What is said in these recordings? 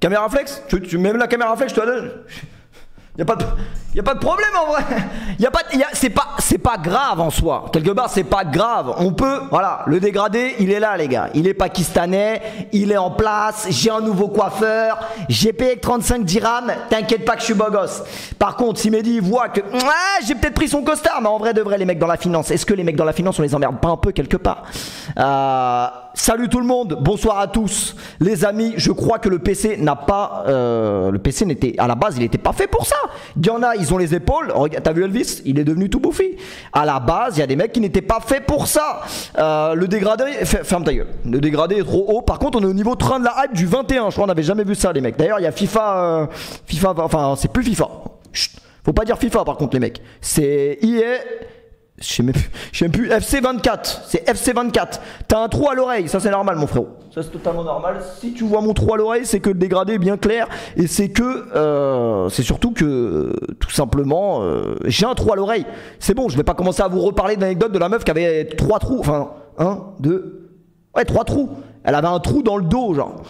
Caméra flex, tu mets la caméra flex, je te la donne. Y a pas de problème en vrai. C'est pas grave en soi. Quelque part c'est pas grave. On peut, voilà, le dégradé il est là les gars. Il est pakistanais, il est en place. J'ai un nouveau coiffeur. J'ai payé que 35 dirhams. T'inquiète pas que je suis beau gosse. Par contre si Mehdi voit que j'ai peut-être pris son costard, mais en vrai de vrai les mecs dans la finance, est-ce que les mecs dans la finance on les emmerde pas un peu quelque part? Salut tout le monde, bonsoir à tous les amis. Je crois que le PC n'a pas le PC n'était à la base il n'était pas fait pour ça. Il y en a ils ont les épaules. Regarde, t'as vu Elvis, il est devenu tout bouffi. À la base il y a des mecs qui n'étaient pas faits pour ça. Le dégradé, ferme ta gueule. Le dégradé est trop haut. Par contre on est au niveau train de la hype du 21. Je crois qu'on n'avait jamais vu ça les mecs. D'ailleurs il y a FIFA enfin c'est plus FIFA. Chut. Faut pas dire FIFA par contre les mecs. C'est EA. Je sais même plus, FC24, c'est FC24. T'as un trou à l'oreille, ça c'est normal mon frérot. Ça c'est totalement normal. Si tu vois mon trou à l'oreille, c'est que le dégradé est bien clair. Et c'est que, c'est surtout que, tout simplement, j'ai un trou à l'oreille. C'est bon, je vais pas commencer à vous reparler de l'anecdote de la meuf qui avait 3 trous. Enfin, 1, 2, ouais 3 trous. Elle avait un trou dans le dos genre.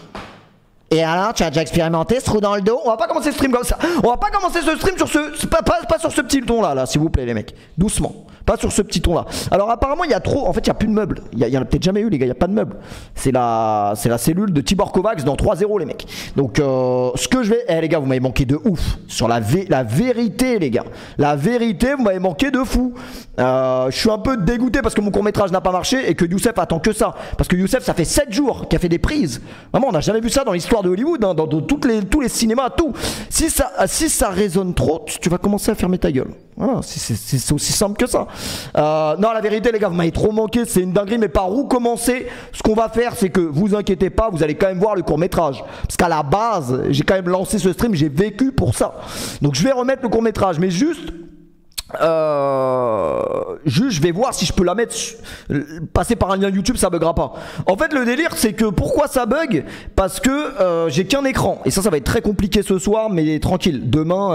Et alors, tu as déjà expérimenté ce trou dans le dos? On va pas commencer ce stream comme ça. On va pas commencer ce stream sur ce... Pas sur ce petit ton là, s'il vous plaît les mecs. Doucement. Pas sur ce petit ton là. Alors apparemment il y a trop... En fait il n'y a plus de meubles. Il y en a peut-être jamais eu les gars, il n'y a pas de meubles. C'est la cellule de Tibor Kovacs dans 3-0 les mecs. Donc ce que je vais... Eh les gars vous m'avez manqué de ouf. Sur la vérité les gars. La vérité vous m'avez manqué de fou. Je suis un peu dégoûté parce que mon court métrage n'a pas marché et que Youssef attend que ça. Parce que Youssef ça fait 7 jours qu'il a fait des prises. Vraiment on n'a jamais vu ça dans l'histoire de Hollywood, hein, dans tous les cinémas, tout. Si ça résonne trop, tu vas commencer à fermer ta gueule. Voilà, c'est aussi simple que ça. Non, la vérité, les gars, vous m'avez trop manqué, c'est une dinguerie, mais par où commencer? Ce qu'on va faire, c'est que vous inquiétez pas, vous allez quand même voir le court-métrage. Parce qu'à la base, j'ai quand même lancé ce stream, j'ai vécu pour ça. Donc je vais remettre le court-métrage, mais juste je vais voir si je peux la mettre passer par un lien YouTube, ça buggera pas. En fait le délire c'est que pourquoi ça bug, parce que j'ai qu'un écran et ça va être très compliqué ce soir, mais tranquille, demain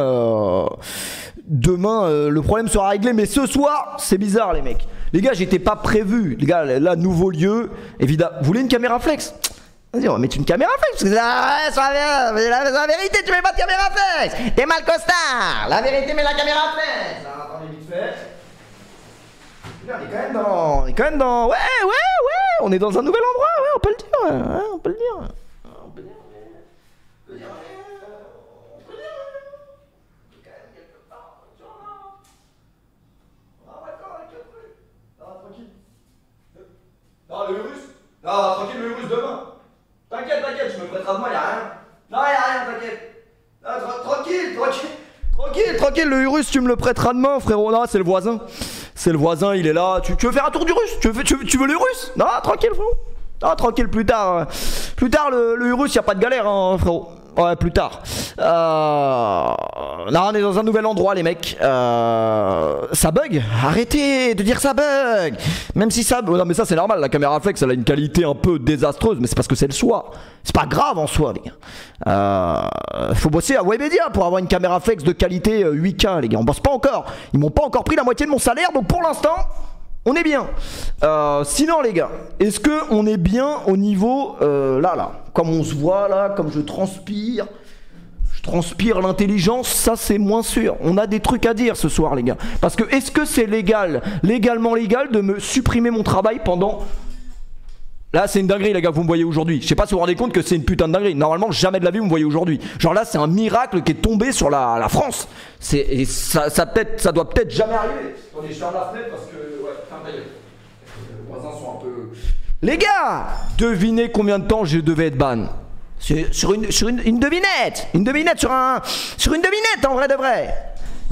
le problème sera réglé. Mais ce soir c'est bizarre les mecs. Les gars j'étais pas prévu, les gars là nouveau lieu évidemment. Vous voulez une caméra flex? Vas-y, on va mettre une caméra flex. Parce que la vérité, tu mets pas de caméra flex. T'es mal costard. La vérité, mets la caméra flex. Attendez vite fait. On est quand même dans. Ouais. On est dans un nouvel endroit. Ouais, on peut le dire. Ouais, on peut le dire. Non, le virus. Non, tranquille, le virus demain. T'inquiète, je me prêterai de moi, y'a rien. Non, y'a rien, t'inquiète. Tranquille, le Urus, tu me le prêteras demain, frérot. Non, c'est le voisin. C'est le voisin, il est là. Tu veux faire un tour du Russe? Tu veux le Urus? Non, tranquille, frérot. Non, tranquille, plus tard. Plus tard, le Urus, y'a pas de galère, hein, frérot. Ouais, plus tard. Là, on est dans un nouvel endroit, les mecs. Ça bug. Arrêtez de dire ça bug. Même si ça... Non, mais ça, c'est normal. La caméra flex, elle a une qualité un peu désastreuse. Mais c'est parce que c'est le soir. C'est pas grave en soi, les gars. Faut bosser à Webedia pour avoir une caméra flex de qualité 8K, les gars. On bosse pas encore. Ils m'ont pas encore pris la moitié de mon salaire. Donc, pour l'instant... on est bien. Sinon les gars, est-ce que on est bien au niveau là, comme on se voit là, comme je transpire l'intelligence, ça c'est moins sûr. On a des trucs à dire ce soir les gars. Parce que est-ce que c'est légalement légal de me supprimer mon travail pendant... Là c'est une dinguerie les gars, vous me voyez aujourd'hui. Je sais pas si vous vous rendez compte que c'est une putain de dinguerie. Normalement jamais de la vie vous me voyez aujourd'hui. Genre là c'est un miracle qui est tombé sur la France. Et ça doit peut-être jamais arriver. Attendez, je ferme la fenêtre parce que... ouais, ferme ta gueule. Les voisins sont un peu... Les gars, devinez combien de temps je devais être ban. Sur une devinette. Une devinette sur une devinette en vrai de vrai.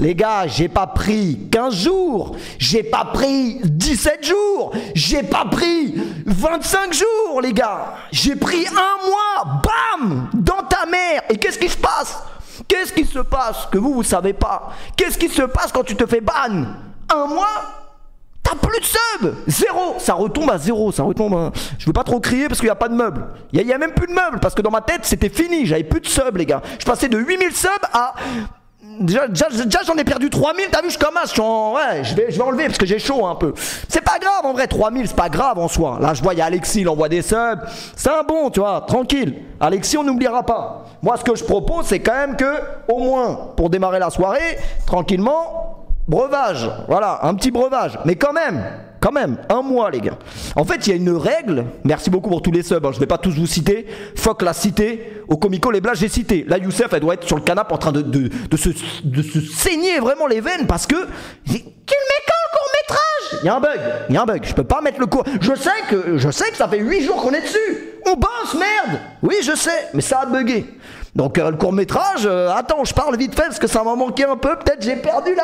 Les gars, j'ai pas pris 15 jours, j'ai pas pris 17 jours, j'ai pas pris 25 jours, les gars. J'ai pris 1 mois, bam, dans ta mère. Et qu'est-ce qui se passe? Qu'est-ce qui se passe que vous savez pas? Qu'est-ce qui se passe quand tu te fais ban? 1 mois, t'as plus de sub. 0, ça retombe à 0, ça retombe à... Je veux pas trop crier parce qu'il n'y a pas de meubles. Il y a même plus de meubles parce que dans ma tête, c'était fini, j'avais plus de sub, les gars. Je passais de 8000 subs à... Déjà j'en ai perdu 3000, t'as vu, je commence, ouais, je vais enlever parce que j'ai chaud un peu. C'est pas grave en vrai, 3000, c'est pas grave en soi. Là je vois, il y a Alexis, il envoie des subs. C'est un bon, tu vois, tranquille. Alexis, on n'oubliera pas. Moi, ce que je propose, c'est quand même que, au moins, pour démarrer la soirée, tranquillement, breuvage. Voilà, un petit breuvage. Mais quand même, un mois, les gars. En fait, il y a une règle. Merci beaucoup pour tous les subs, hein, je vais pas tous vous citer. Fuck l'a cité. Au Comico, les blagues, j'ai cité. Là, Youssef, elle doit être sur le canapé en train de se saigner vraiment les veines parce que. Tu le mets quand le court-métrage? Il y a un bug. Je peux pas mettre le court. Je sais que ça fait 8 jours qu'on est dessus. On bosse, merde. Oui, je sais, mais ça a bugué. Donc le court métrage, attends, je parle vite fait parce que ça m'a manqué un peu, peut-être j'ai perdu là,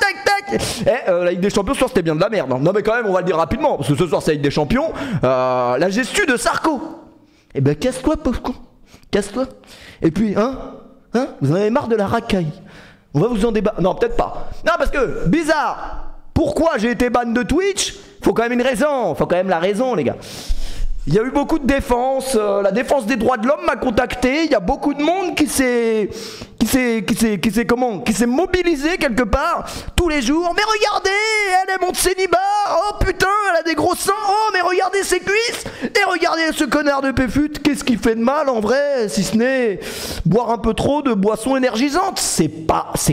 tac. La Ligue des Champions ce soir c'était bien de la merde. Non mais quand même on va le dire rapidement, parce que ce soir c'est la Ligue des Champions, la gestu de Sarko. Eh ben casse-toi pauvre con, casse-toi. Et puis vous en avez marre de la racaille. On va vous en débattre. Non peut-être pas. Non parce que, bizarre, pourquoi j'ai été ban de Twitch? Faut quand même une raison, faut quand même la raison les gars. Il y a eu beaucoup de défense, la défense des droits de l'homme m'a contacté, il y a beaucoup de monde qui s'est mobilisé quelque part tous les jours. Mais regardez, elle monte ses nibards, oh putain, elle a des gros seins, oh mais regardez ses cuisses, et regardez ce connard de Péfut, qu'est-ce qui fait de mal en vrai, si ce n'est boire un peu trop de boissons énergisantes. C'est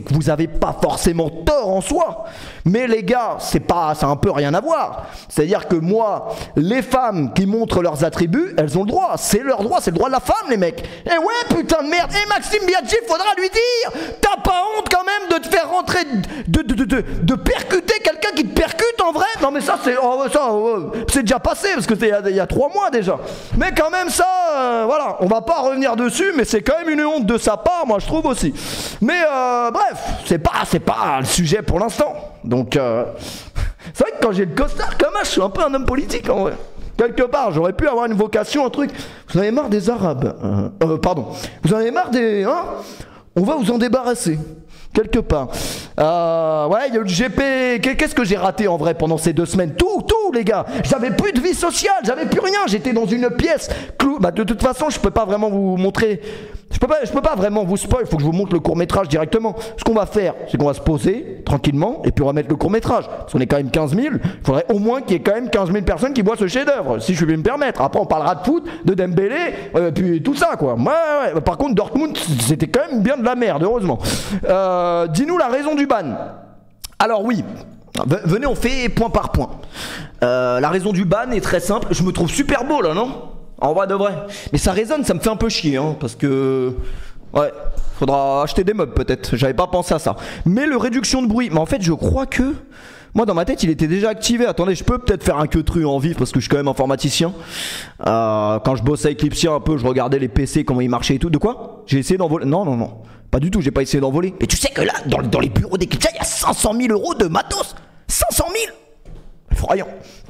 que vous avez pas forcément tort en soi, mais les gars, c'est un peu rien à voir. C'est-à-dire que moi, les femmes qui montrent leurs attributs, elles ont le droit, c'est leur droit, c'est le droit de la femme les mecs. Et ouais putain de merde, et Maxime Biaggi, faudra lui dire, t'as pas honte quand même de te faire rentrer, de percuter quelqu'un qui te percute en vrai? Non mais ça c'est déjà passé, parce que c'est il y a 3 mois déjà. Mais quand même ça, voilà, on va pas revenir dessus, mais c'est quand même une honte de sa part, moi je trouve aussi. Mais bref, c'est pas le sujet pour l'instant. Donc c'est vrai que quand j'ai le costard comme ça, je suis un peu un homme politique en vrai. Quelque part, j'aurais pu avoir une vocation, un truc. Vous en avez marre des Arabes, pardon. Vous en avez marre des... on va vous en débarrasser. Quelque part. Ouais, il y a eu le GP. Qu'est-ce que j'ai raté en vrai pendant ces 2 semaines? Tout, les gars. J'avais plus de vie sociale, j'avais plus rien. J'étais dans une pièce. De toute façon, je peux pas vraiment vous montrer. Je peux pas vraiment vous spoil. Il faut que je vous montre le court-métrage directement. Ce qu'on va faire, c'est qu'on va se poser tranquillement et puis on va mettre le court-métrage. Parce qu'on est quand même 15 000. Il faudrait au moins qu'il y ait quand même 15 000 personnes qui voient ce chef-d'œuvre, si je vais me permettre. Après, on parlera de foot, de Dembélé, puis tout ça, quoi. Ouais. Par contre, Dortmund, c'était quand même bien de la merde, heureusement. Dis-nous la raison du ban. Alors oui, venez, on fait point par point. La raison du ban est très simple. Je me trouve super beau là, non? En vrai de vrai. Mais ça résonne, ça me fait un peu chier, hein, parce que... Ouais, faudra acheter des meubles peut-être. J'avais pas pensé à ça. Mais le réduction de bruit, mais en fait je crois que... Moi dans ma tête il était déjà activé. Attendez, je peux peut-être faire un queutru en vif parce que je suis quand même informaticien. Quand je bossais avec Lipsia un peu, je regardais les PC, comment ils marchaient et tout. De quoi? J'ai essayé d'envoler... Non. Pas du tout, j'ai pas essayé d'envoler. Mais tu sais que là, dans les bureaux d'Eclipsia, il y a 500 000 euros de matos. 500 000. Effrayant.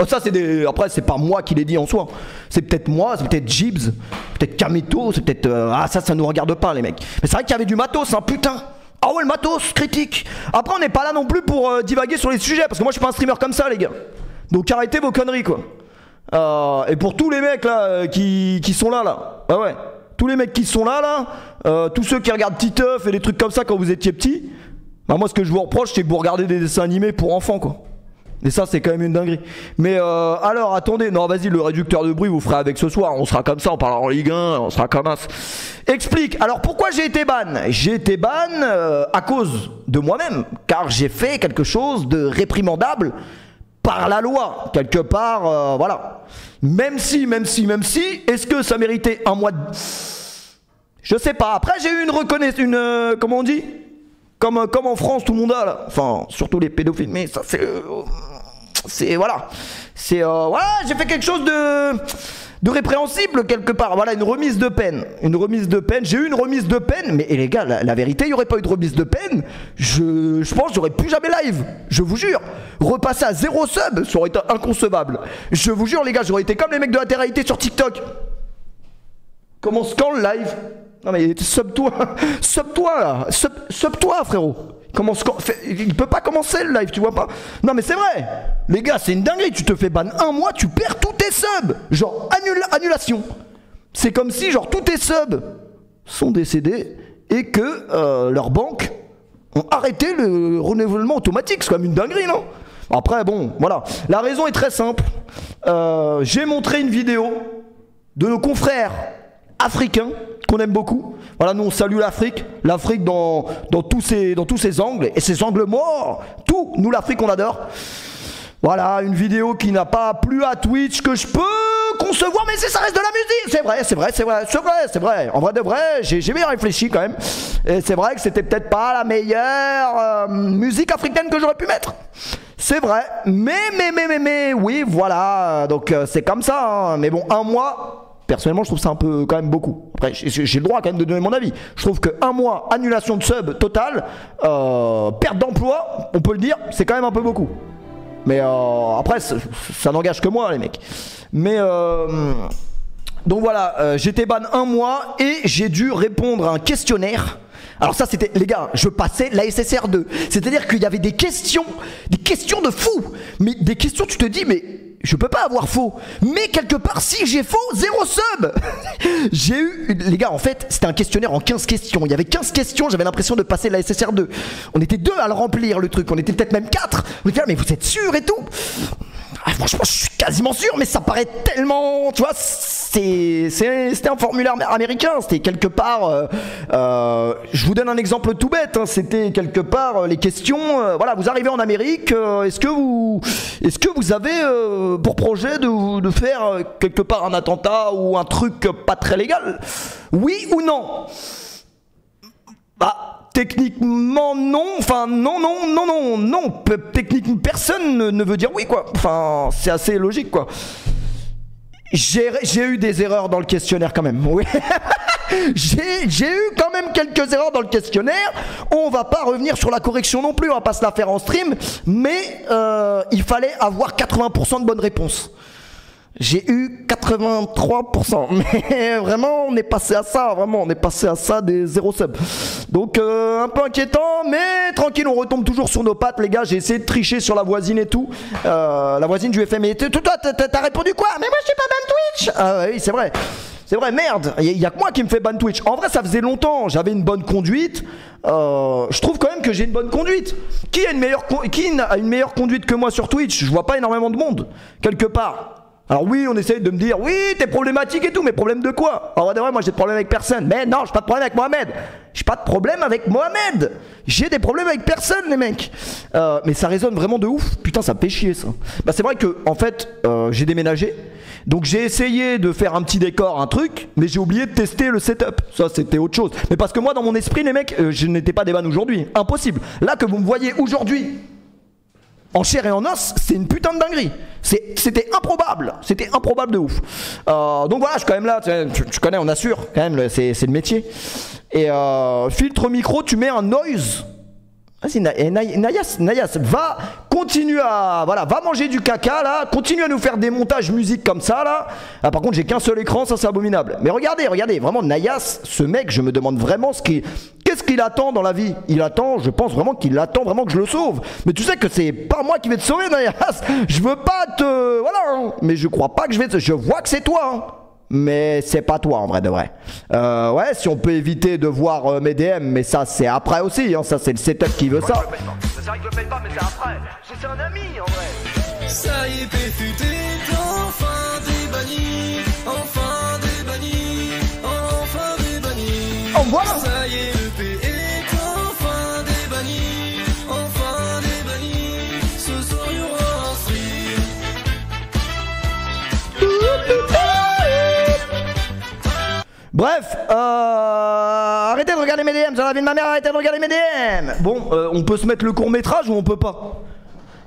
Ça, c'est des... Après, c'est pas moi qui l'ai dit en soi. C'est peut-être moi, c'est peut-être Gibbs, peut-être Kamito, c'est peut-être... ça nous regarde pas, les mecs. Mais c'est vrai qu'il y avait du matos, hein, putain. Ah ouais, le matos, critique. Après, on n'est pas là non plus pour divaguer sur les sujets, parce que moi, je suis pas un streamer comme ça, les gars. Donc, arrêtez vos conneries, quoi. Et pour tous les mecs, là, qui sont là. Ah ouais. Tous les mecs qui sont là, tous ceux qui regardent Titeuf et des trucs comme ça quand vous étiez petits, bah moi, ce que je vous reproche, c'est que vous regardez des dessins animés pour enfants, quoi. Et ça, c'est quand même une dinguerie. Mais alors, attendez, non, vas-y, le réducteur de bruit, vous ferez avec ce soir. On sera comme ça, on parlera en Ligue 1, on sera comme ça. Explique. Alors, pourquoi j'ai été ban? J'ai été ban à cause de moi-même, car j'ai fait quelque chose de réprimandable par la loi. Quelque part, voilà. Même si, est-ce que ça méritait un mois de... Je sais pas. Après, j'ai eu une reconnaissance, comment on dit? Comme en France, tout le monde a, là. Enfin, surtout les pédophiles, mais ça, voilà. Voilà, j'ai fait quelque chose de répréhensible, quelque part. Voilà, une remise de peine. J'ai eu une remise de peine, mais et les gars, la vérité, il n'y aurait pas eu de remise de peine. Je pense que j'aurais plus jamais live. Je vous jure. Repasser à 0 sub, ça aurait été inconcevable. Je vous jure, les gars, j'aurais été comme les mecs de la télé-réalité sur TikTok. Comment scan le live? Non mais sub-toi là, sub-toi frérot. Il peut pas commencer le live, tu vois pas? Non mais c'est vrai. Les gars, c'est une dinguerie, tu te fais ban 1 mois, tu perds tous tes subs. Genre annulation. C'est comme si genre tous tes subs sont décédés et que leur banque Arrêtez le renouvellement automatique, c'est quand même une dinguerie, non? Après, bon, voilà. La raison est très simple. J'ai montré une vidéo de nos confrères africains qu'on aime beaucoup. Voilà, nous on salue l'Afrique. L'Afrique dans tous ses angles. Et ses angles morts. Tout, nous l'Afrique on adore. Voilà, une vidéo qui n'a pas plu à Twitch, que je peux concevoir, mais ça reste de la musique. C'est vrai. En vrai de vrai, j'ai bien réfléchi quand même. Et c'est vrai que c'était peut-être pas la meilleure musique africaine que j'aurais pu mettre. C'est vrai, mais, oui, voilà, donc c'est comme ça, hein. Mais bon, un mois, personnellement, je trouve ça un peu quand même beaucoup. Après, j'ai le droit quand même de donner mon avis. Je trouve que un mois, annulation de sub totale, perte d'emploi, on peut le dire, c'est quand même un peu beaucoup. Mais après, ça n'engage que moi, les mecs. Mais donc voilà, j'étais ban un mois et j'ai dû répondre à un questionnaire. Alors ça c'était, les gars, je passais la SSR2. C'est-à-dire qu'il y avait des questions de fou. Mais des questions, tu te dis, mais je peux pas avoir faux. Mais quelque part, si j'ai faux, 0 sub. J'ai eu, les gars, en fait, c'était un questionnaire en 15 questions. Il y avait 15 questions, j'avais l'impression de passer la SSR2. On était 2 à le remplir, le truc. On était peut-être même 4. On était là, mais vous êtes sûr et tout? Franchement, je suis quasiment sûr, mais ça paraît tellement, tu vois, c'était un formulaire américain, c'était quelque part, je vous donne un exemple tout bête, hein, c'était quelque part les questions, voilà, vous arrivez en Amérique, est-ce que vous avez pour projet de faire quelque part un attentat ou un truc pas très légal? Oui ou non? Bah, techniquement non, enfin non, techniquement personne ne veut dire oui quoi, enfin c'est assez logique quoi. J'ai eu des erreurs dans le questionnaire quand même, oui. J'ai eu quand même quelques erreurs dans le questionnaire. On va pas revenir sur la correction non plus, on va pas se la faire en stream, mais il fallait avoir 80% de bonnes réponses. J'ai eu 83%, mais vraiment on est passé à ça, des 0 sub. Donc un peu inquiétant, mais tranquille, on retombe toujours sur nos pattes les gars. J'ai essayé de tricher sur la voisine et tout. La voisine du FM, mais toi t'as répondu quoi? Mais moi je suis pas ban Twitch. Ah oui c'est vrai. C'est vrai, merde, il y a que moi qui me fait ban Twitch. En vrai, ça faisait longtemps, j'avais une bonne conduite. Je trouve quand même que j'ai une bonne conduite. Qui a une meilleure conduite que moi sur Twitch? Je vois pas énormément de monde, quelque part. Alors oui, on essaye de me dire, oui, t'es problématique et tout, mais problème de quoi? Alors ouais, moi j'ai de problème avec personne. Mais non, j'ai pas de problème avec Mohamed. J'ai pas de problème avec Mohamed. J'ai des problèmes avec personne, les mecs. Mais ça résonne vraiment de ouf. Putain, ça me fait chier, ça. Bah c'est vrai que, en fait, j'ai déménagé. Donc j'ai essayé de faire un petit décor, un truc, mais j'ai oublié de tester le setup. Ça, c'était autre chose. Mais parce que moi, dans mon esprit, les mecs, je n'étais pas des bans aujourd'hui. Impossible. Là, que vous me voyez aujourd'hui, en chair et en os, c'est une putain de dinguerie. C'était improbable de ouf. Donc voilà, je suis quand même là, tu connais, on assure quand même, c'est le métier. Et filtre micro, tu mets un noise. Vas-y, Nayas, va continuer à, voilà, va manger du caca là, continue à nous faire des montages musique comme ça là. Ah, par contre, j'ai qu'un seul écran, ça c'est abominable. Mais regardez, vraiment, Nayas, ce mec, je me demande vraiment qu'est-ce qu'il attend dans la vie. Il attend, je pense vraiment qu'il attend vraiment que je le sauve. Mais tu sais que c'est pas moi qui vais te sauver, Nayas. Je veux pas te, voilà, hein. Mais je crois pas que je vois que c'est toi, hein. Mais c'est pas toi en vrai de vrai. Ouais, si on peut éviter de voir mes DM, mais ça c'est après aussi, hein, ça c'est le setup qui veut ça. C'est vrai que je le paye pas, mais c'est après. C'est un ami en vrai. Ça y est, PFUT est enfin débanni. Enfin débanni. Enfin débanni. Oh voilà. Ça y est, le P est enfin débanni. Enfin débanni. Ce soir il y aura un stream. Bref, arrêtez de regarder mes DM, dans la vie de ma mère, arrêtez de regarder mes DM. Bon, on peut se mettre le court-métrage ou on peut pas?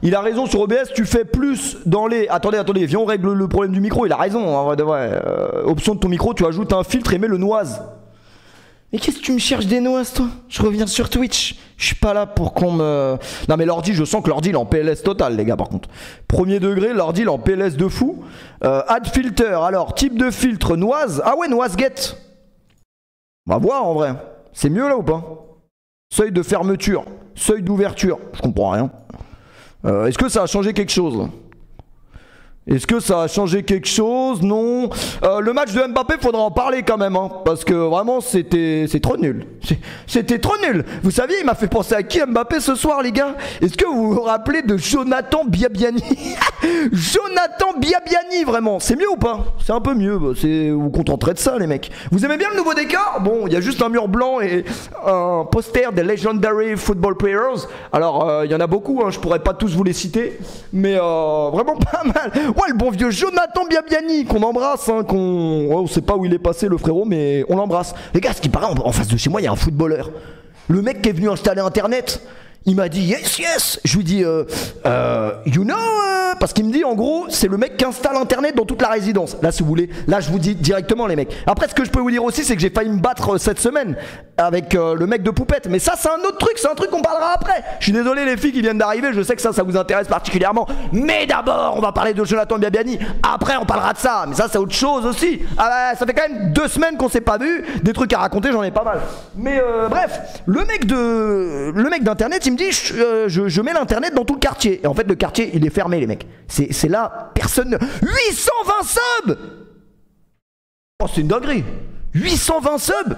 Il a raison sur OBS, tu fais plus dans les... Attendez, viens on règle le problème du micro, il a raison, en vrai de vrai. Option de ton micro, tu ajoutes un filtre et mets le noise. Mais qu'est-ce que tu me cherches des noises toi? Je reviens sur Twitch. Je suis pas là pour qu'on me... Non mais l'ordi, je sens que l'ordi il est en PLS total les gars par contre. Premier degré, l'ordi il est en PLS de fou. Add filter, alors type de filtre, noise. Ah ouais, noise get. On va voir en vrai. C'est mieux là ou pas? Seuil de fermeture, seuil d'ouverture. Je comprends rien. Est-ce que ça a changé quelque chose là? Est-ce que ça a changé quelque chose? Non. Le match de Mbappé, faudra en parler quand même, hein, parce que vraiment c'est trop nul. C'était trop nul. Vous saviez, il m'a fait penser à qui Mbappé ce soir, les gars? Est-ce que vous vous rappelez de Jonathan Biabiani? Jonathan Biabiani, vraiment. C'est mieux ou pas? C'est un peu mieux. Vous vous contenterez de ça, les mecs. Vous aimez bien le nouveau décor? Bon, il y a juste un mur blanc et un poster des Legendary Football Players. Alors, il y en a beaucoup, hein, je pourrais pas tous vous les citer, mais vraiment pas mal. Ouais, le bon vieux Jonathan Biabiani, qu'on embrasse, hein, on sait pas où il est passé, le frérot, mais on l'embrasse. Les gars, ce qui paraît, en face de chez moi, il y a un footballeur. Le mec qui est venu installer Internet, il m'a dit yes, yes. Je lui dis, you know, parce qu'il me dit, en gros, c'est le mec qui installe Internet dans toute la résidence. Là, si vous voulez, là, je vous dis directement, les mecs. Après, ce que je peux vous dire aussi, c'est que j'ai failli me battre cette semaine avec le mec de Poupette. Mais ça, c'est un autre truc, c'est un truc qu'on parlera après. Je suis désolé, les filles qui viennent d'arriver, je sais que ça vous intéresse particulièrement. Mais d'abord, on va parler de Jonathan Biabiani. Après, on parlera de ça. Mais ça, c'est autre chose aussi. Ah, ça fait quand même 2 semaines qu'on s'est pas vu. Des trucs à raconter, j'en ai pas mal. Mais bref, le mec d'Internet, il me dit, je mets l'Internet dans tout le quartier. Et en fait, le quartier, il est fermé, les mecs. C'est là, personne... 820 subs! Oh, c'est une dinguerie. 820 subs!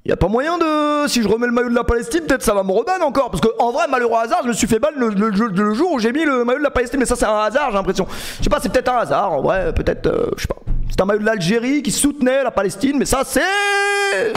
Y a pas moyen de... Si je remets le maillot de la Palestine, peut-être ça va me reban encore. Parce que en vrai, malheureux hasard, je me suis fait ban le jour où j'ai mis le maillot de la Palestine. Mais ça, c'est un hasard, j'ai l'impression. Je sais pas, c'est peut-être un hasard. En vrai, peut-être... je sais pas. C'est un maillot de l'Algérie qui soutenait la Palestine. Mais ça, c'est...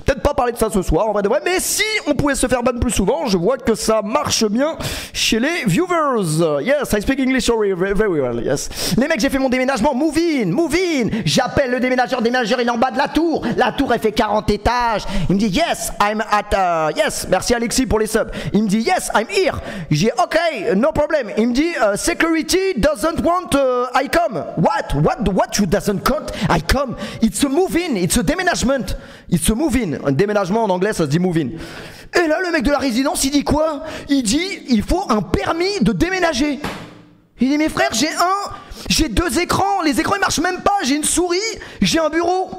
Peut-être pas parler de ça ce soir, en vrai de vrai. Mais si on pouvait se faire ban plus souvent, je vois que ça marche bien chez les viewers. Yes, I speak English very well, yes. Les mecs, j'ai fait mon déménagement. Move in. J'appelle le déménageur, il est en bas de la tour. La tour, elle fait 40 étages. Il me dit, yes, I'm at... yes, merci Alexis pour les subs. Il me dit, yes, I'm here. J'ai ok, no problem. Il me dit, security doesn't want I come. What you doesn't want I come? It's a move-in, it's a déménagement. It's a move-in. Un déménagement en anglais, ça se dit move-in. Et là, le mec de la résidence, il dit quoi? Il dit, il faut un permis de déménager. Il dit, mes frères, j'ai 2 écrans. Les écrans, ils marchent même pas. J'ai une souris, j'ai un bureau.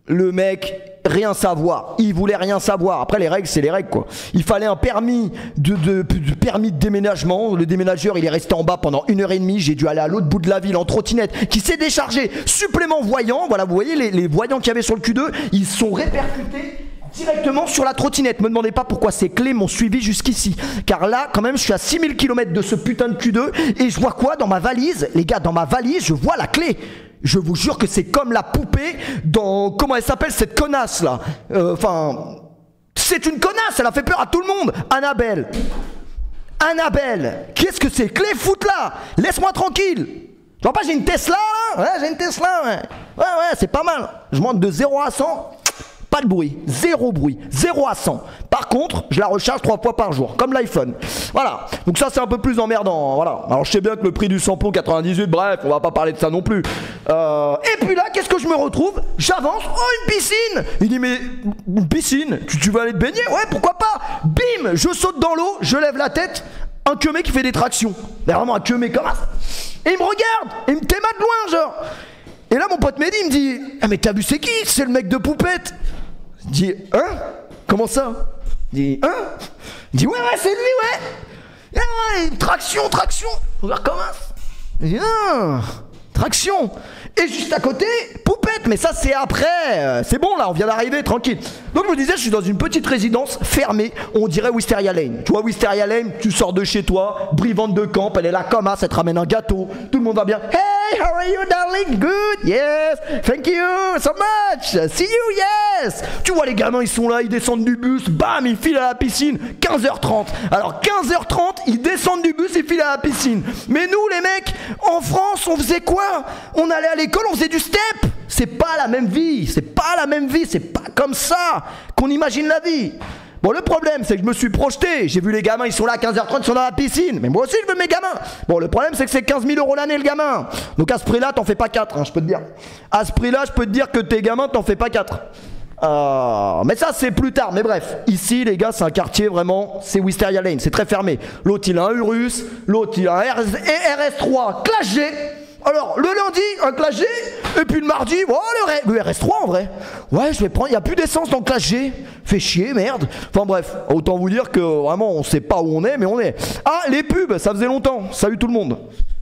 Le mec, rien savoir. Il voulait rien savoir. Après, les règles, c'est les règles, quoi. Il fallait un permis de déménagement. Le déménageur, il est resté en bas pendant 1h30. J'ai dû aller à l'autre bout de la ville en trottinette qui s'est déchargé. Supplément voyant. Voilà, vous voyez, les voyants qu'il y avait sur le Q2, ils sont répercutés directement sur la trottinette. Me demandez pas pourquoi ces clés m'ont suivi jusqu'ici. Car là, quand même, je suis à 6000 km de ce putain de Q2. Et je vois quoi dans ma valise? Les gars, dans ma valise, je vois la clé. Je vous jure que c'est comme la poupée dans... Comment elle s'appelle cette connasse là? Enfin... c'est une connasse, elle a fait peur à tout le monde. Annabelle. Qu'est-ce que c'est que les foot là? Laisse-moi tranquille. Tu vois pas, j'ai une Tesla là? Ouais, j'ai une Tesla, ouais. Ouais, c'est pas mal. Je monte de 0 à 100. Pas de bruit, 0 bruit, 0 à 100. Par contre, je la recharge 3 fois par jour, comme l'iPhone. Voilà, donc ça c'est un peu plus emmerdant, voilà. Alors je sais bien que le prix du samplon 98, bref, on va pas parler de ça non plus. Et puis là, qu'est-ce que je me retrouve? J'avance, oh une piscine. Il dit mais une piscine, tu vas aller te baigner? Ouais, pourquoi pas? Bim, je saute dans l'eau, je lève la tête, un queumé qui fait des tractions. Mais vraiment un queumé comme ça. Et il me regarde, il me téma de loin genre. Et là mon pote Mehdi il me dit, ah mais t'as vu c'est qui? C'est le mec de Poupette. Je dis, hein? Comment ça? Je dis, hein? Je dis, ouais, c'est lui, ouais! Ah, traction! Regarde comment? Je dis, ah, traction! Et juste à côté, Poupette, mais ça c'est après, c'est bon là, on vient d'arriver, tranquille. Donc je me disais, je suis dans une petite résidence fermée, on dirait Wisteria Lane. Tu vois, Wisteria Lane, tu sors de chez toi, Brivante de Camp, elle est là comme ça, elle te ramène un gâteau, tout le monde va bien. Hey, how are you darling? Good, yes, thank you so much, see you, yes. Tu vois les gamins, ils sont là, ils descendent du bus, bam, ils filent à la piscine, 15h30. Alors 15h30, ils descendent du bus et filent à la piscine. Mais nous les mecs, en France, on faisait quoi? On allait à l'école, on faisait du step. C'est pas la même vie, c'est pas comme ça qu'on imagine la vie. Bon, le problème, c'est que je me suis projeté. J'ai vu les gamins, ils sont là à 15h30, ils sont dans la piscine. Mais moi aussi, je veux mes gamins. Bon, le problème, c'est que c'est 15 000 € l'année, le gamin. Donc à ce prix-là, t'en fais pas 4, hein, je peux te dire. À ce prix-là, je peux te dire que tes gamins, t'en fais pas 4. Mais ça, c'est plus tard. Mais bref, ici, les gars, c'est un quartier vraiment, c'est Wisteria Lane, c'est très fermé. L'autre, il a un Urus, l'autre, il a un RS3 Classe G. Alors, le lundi, un Classe G, et puis le mardi, oh, le RS3 en vrai. Ouais, je vais prendre, il n'y a plus d'essence dans le Classe G. Fait chier, merde. Enfin bref, autant vous dire que vraiment, on sait pas où on est, mais on est. Ah, les pubs, ça faisait longtemps. Salut tout le monde.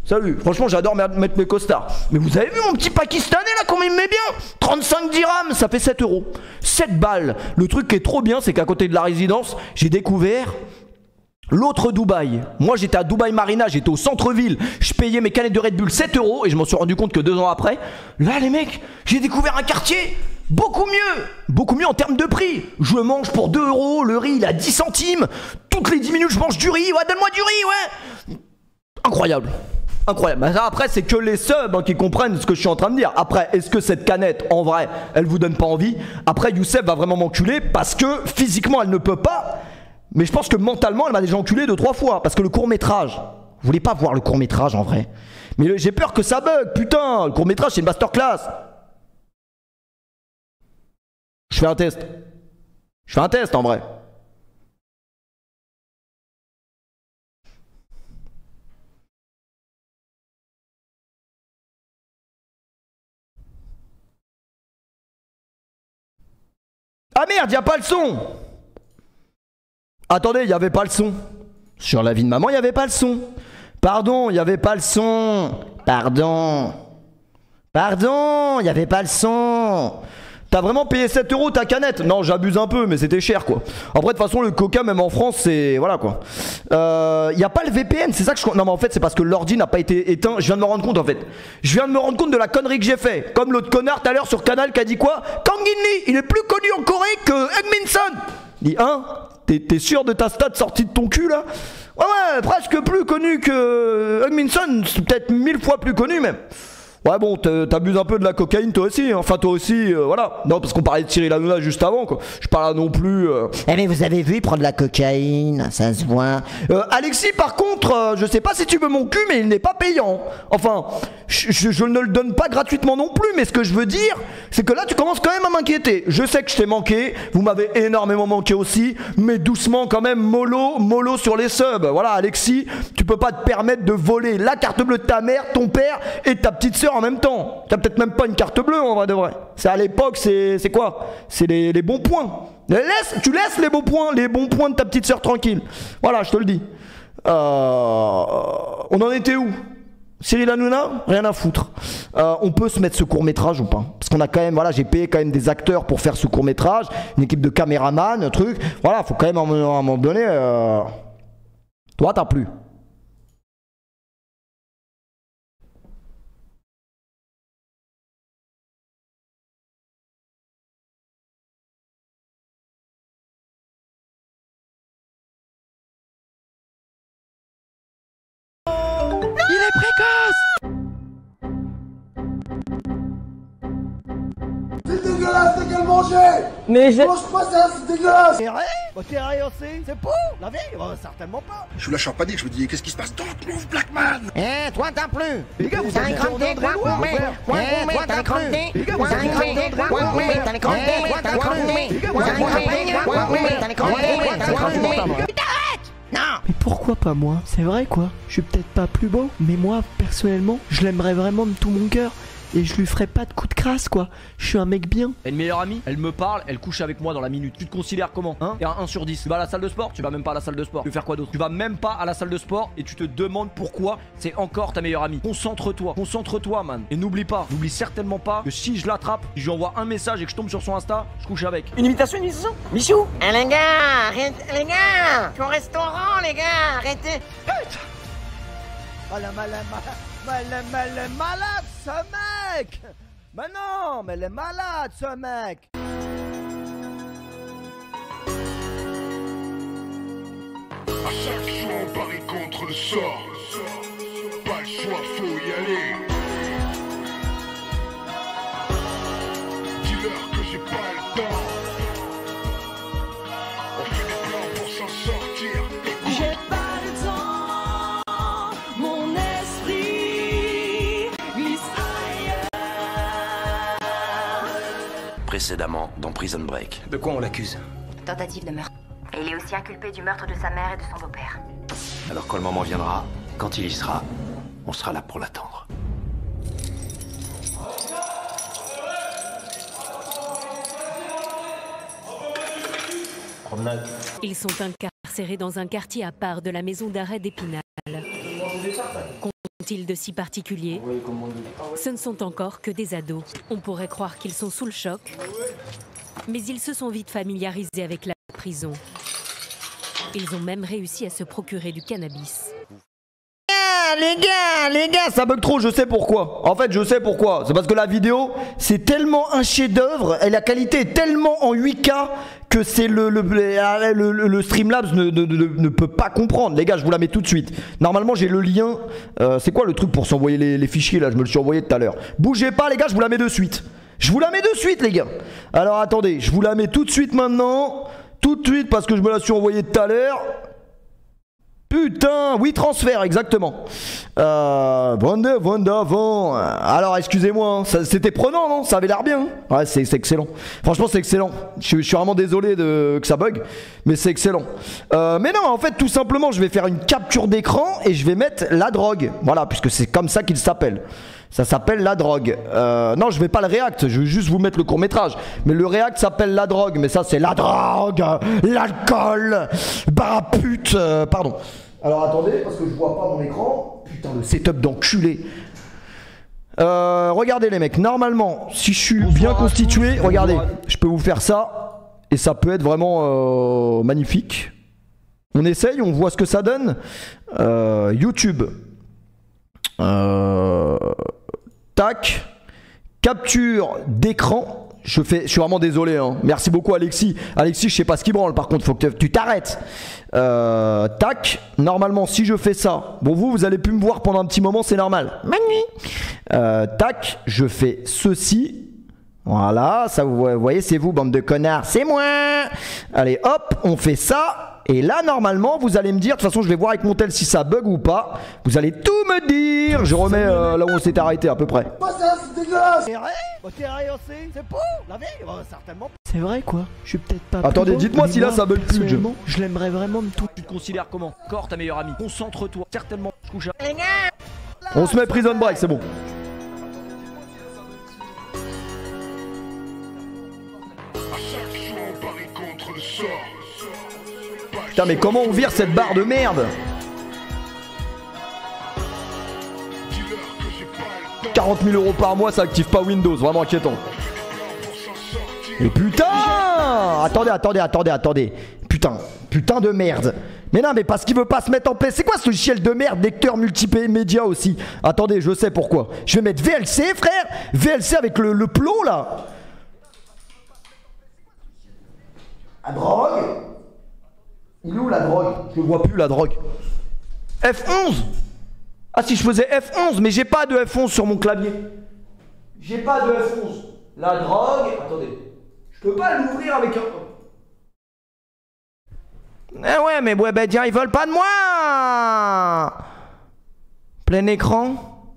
Salut. Franchement, j'adore mettre mes costards. Mais vous avez vu mon petit Pakistanais là, comment il me met bien? 35 dirhams, ça fait 7 euros. 7 balles. Le truc qui est trop bien, c'est qu'à côté de la résidence, j'ai découvert l'autre Dubaï. Moi, j'étais à Dubaï Marina, j'étais au centre-ville. Je payais mes canettes de Red Bull 7 euros et je m'en suis rendu compte que 2 ans après, là, les mecs, j'ai découvert un quartier beaucoup mieux en termes de prix. Je mange pour 2 euros, le riz il a 10 centimes. Toutes les 10 minutes, je mange du riz. Ouais, donne-moi du riz, ouais. Incroyable. Incroyable. Bah, ça, après, c'est que les subs hein, qui comprennent ce que je suis en train de dire. Après, est-ce que cette canette, en vrai, elle vous donne pas envie? Après, Youssef va vraiment m'enculer parce que physiquement, elle ne peut pas. Mais je pense que mentalement, elle m'a déjà enculé 2-3 fois. Parce que le court-métrage, vous voulez pas voir le court-métrage en vrai? Mais j'ai peur que ça bug, putain. Le court-métrage, c'est une masterclass. Je fais un test. Je fais un test en vrai. Ah merde, y a pas le son. Attendez, y avait pas le son. Sur la vie de maman, y avait pas le son. Pardon, y avait pas le son. Pardon. Pardon, y avait pas le son. T'as vraiment payé 7 euros ta canette? Non, j'abuse un peu, mais c'était cher quoi. Après, de toute façon, le coca, même en France, c'est. Voilà quoi. Y a pas le VPN, c'est ça que je. Non, mais en fait, c'est parce que l'ordi n'a pas été éteint. Je viens de me rendre compte en fait. Je viens de me rendre compte de la connerie que j'ai fait. Comme l'autre connard tout à l'heure sur Canal qui a dit quoi? Kang In Lee, il est plus connu en Corée que Hugminson. Dit hein? T'es sûr de ta stat sortie de ton cul là? Ouais, presque plus connu que Hugminson, c'est peut-être 1000 fois plus connu même. Ouais bon, t'abuses un peu de la cocaïne toi aussi, hein. Enfin toi aussi, voilà. Non parce qu'on parlait de Cyril Hanouna juste avant quoi. Je parle non plus... Eh mais vous avez vu, il prend de la cocaïne, ça se voit. Alexis par contre, je sais pas si tu veux mon cul mais il n'est pas payant. Enfin, je ne le donne pas gratuitement non plus, mais ce que je veux dire, c'est que là tu commences quand même à m'inquiéter. Je sais que je t'ai manqué, vous m'avez énormément manqué aussi, mais doucement quand même, mollo sur les subs. Voilà Alexis, tu peux pas te permettre de voler la carte bleue de ta mère, ton père et ta petite soeur en même temps. T'as peut-être même pas une carte bleue en vrai de vrai. C'est à l'époque, c'est quoi? C'est les bons points. Tu laisses les bons points de ta petite soeur tranquille. Voilà, je te le dis. On en était où? Cyril Hanouna, rien à foutre. On peut se mettre ce court-métrage ou pas? Parce qu'on a quand même, voilà, j'ai payé quand même des acteurs pour faire ce court-métrage, une équipe de caméramans, un truc. Voilà, faut quand même à un moment donné. Toi, t'as plus. Il est précoce! C'est dégueulasse, t'as qu'à le manger! Mais je... Mange pas ça, c'est dégueulasse! T'es rien aussi? C'est pour la vie? Certainement pas. Je suis lâche en panique, je me dis, qu'est-ce qui se passe? Don't move, Blackman! Eh, toi t'as plus. Les gars, vous T'as un crotté, toi, toi t'as un crotté. T'as un crotté, toi, t'as un crotté, toi, t'as un crotté. T'as un crotté, toi, t'as un crotté, t'as un crotté. Non! Mais pourquoi pas moi? C'est vrai quoi, je suis peut-être pas plus beau, mais moi, personnellement, je l'aimerais vraiment de tout mon cœur. Et je lui ferai pas de coup de crasse quoi. Je suis un mec bien. Elle est une meilleure amie, elle me parle, elle couche avec moi dans la minute. Tu te considères comment? Hein? T'es un 1 sur 10. Tu vas à la salle de sport? Tu vas même pas à la salle de sport. Tu veux faire quoi d'autre? Tu vas même pas à la salle de sport et tu te demandes pourquoi c'est encore ta meilleure amie. Concentre-toi man. Et n'oublie certainement pas que si je l'attrape, si je lui envoie un message et que je tombe sur son Insta, je couche avec. Une imitation? Michou? Eh les gars, arrête, les gars. Je suis au restaurant les gars, arrêtez. Elle est malade ce mec! Mais non, mais elle est malade ce mec! À chaque fois on parie contre le sort. Pas le choix, faut y aller. Dis-leur que j'ai pas le temps. On fait des plans pour s'en sortir. J'ai pas le temps, mon esprit glisse ailleurs. Précédemment dans Prison Break. De quoi on l'accuse? Tentative de meurtre. Et il est aussi inculpé du meurtre de sa mère et de son beau-père. Alors quand le moment viendra, quand il y sera, on sera là pour l'attendre. Promenade. Ils sont incarcérés dans un quartier à part de la maison d'arrêt d'Épinal. Qu'ont-ils de si particulier? Ce ne sont encore que des ados. On pourrait croire qu'ils sont sous le choc, mais ils se sont vite familiarisés avec la prison. Ils ont même réussi à se procurer du cannabis. Les gars, ça bug trop, je sais pourquoi. En fait, je sais pourquoi. C'est parce que la vidéo, c'est tellement un chef-d'œuvre et la qualité est tellement en 8K que c'est le Streamlabs ne peut pas comprendre. Les gars, je vous la mets tout de suite. Normalement, j'ai le lien. C'est quoi le truc pour s'envoyer les fichiers là? Je me le suis envoyé tout à l'heure. Bougez pas, les gars, je vous la mets de suite. Je vous la mets de suite, les gars. Alors attendez, je vous la mets tout de suite maintenant. Tout de suite parce que je me la suis envoyée tout à l'heure. Putain, oui, transfert, exactement. Alors, excusez-moi, hein, c'était prenant, non? Ça avait l'air bien. Ouais, c'est excellent. Franchement, c'est excellent. Je suis vraiment désolé que ça bug, mais c'est excellent. Mais non, en fait, tout simplement, je vais faire une capture d'écran et je vais mettre la drogue. Voilà, puisque c'est comme ça qu'il s'appelle. Ça s'appelle la drogue. Non, je vais pas le react, je vais juste vous mettre le court-métrage. Mais le react s'appelle la drogue. Mais ça, c'est la drogue, l'alcool, barapute, pardon. Alors attendez, parce que je vois pas mon écran. Putain, le setup d'enculé. Regardez les mecs, normalement, si je suis bien constitué, regardez, je peux vous faire ça. Et ça peut être vraiment magnifique. On essaye, on voit ce que ça donne. YouTube. Tac, capture d'écran. Je suis vraiment désolé, hein. Merci beaucoup Alexis. Alexis, je sais pas ce qui branle, par contre faut que tu t'arrêtes. Tac, normalement si je fais ça, bon vous allez plus me voir pendant un petit moment, c'est normal. Tac, je fais ceci. Voilà, ça vous voyez, c'est vous bande de connards, c'est moi. Allez hop, on fait ça. Et là, normalement, vous allez me dire, de toute façon, je vais voir avec mon tel si ça bug ou pas. Vous allez tout me dire. Je remets là où on s'est arrêté à peu près. C'est dégueulasse. C'est pour la vie, certainement. C'est vrai quoi, je suis peut-être pas. Attendez, dites-moi si là ça bug plus le jeu. Je l'aimerais vraiment de tout. Tu te considères comment? Corps, ta meilleure amie. Concentre-toi. Certainement, je couche. On se met prison break, c'est bon. Putain, mais comment on vire cette barre de merde? 40 000 € par mois, ça active pas Windows, vraiment inquiétant. Et putain! Attendez. Putain de merde. Mais non, mais parce qu'il veut pas se mettre en place. C'est quoi ce logiciel de merde, lecteur multimédia aussi? Attendez, je sais pourquoi. Je vais mettre VLC, frère. VLC avec le plot là. La drogue? Il est où la drogue? Je vois plus la drogue. F11? Ah si je faisais F11, mais j'ai pas de F11 sur mon clavier. J'ai pas de F11. La drogue... Attendez. Je peux pas l'ouvrir avec un... Eh ouais, mais Webedia, ils veulent pas de moi. Plein écran.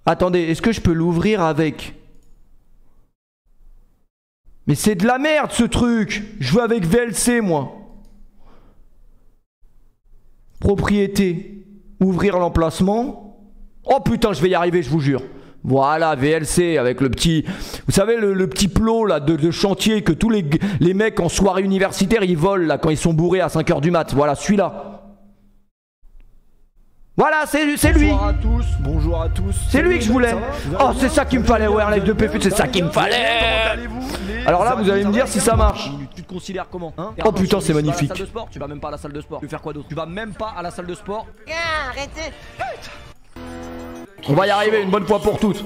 Attendez, est-ce que je peux l'ouvrir avec... Mais c'est de la merde ce truc. Je veux avec VLC moi. Propriété. Ouvrir l'emplacement. Oh putain, je vais y arriver, je vous jure. Voilà, VLC avec le petit... Vous savez le petit plot là de chantier que tous les mecs en soirée universitaire ils volent là quand ils sont bourrés à 5 h du mat. Voilà, celui-là. Voilà, c'est lui. Bonjour à tous, bonjour à tous. C'est lui que je voulais. Oh, c'est ça qu'il me fallait, ouais, live de PFUT, c'est ça qu'il me fallait. Alors là, vous allez me dire si ça marche. Tu te considères comment, hein? Oh putain, c'est magnifique. Tu vas même pas à la salle de sport. Tu veux faire quoi d'autre? Tu vas même pas à la salle de sport. Arrêtez. On va y arriver une bonne fois pour toutes.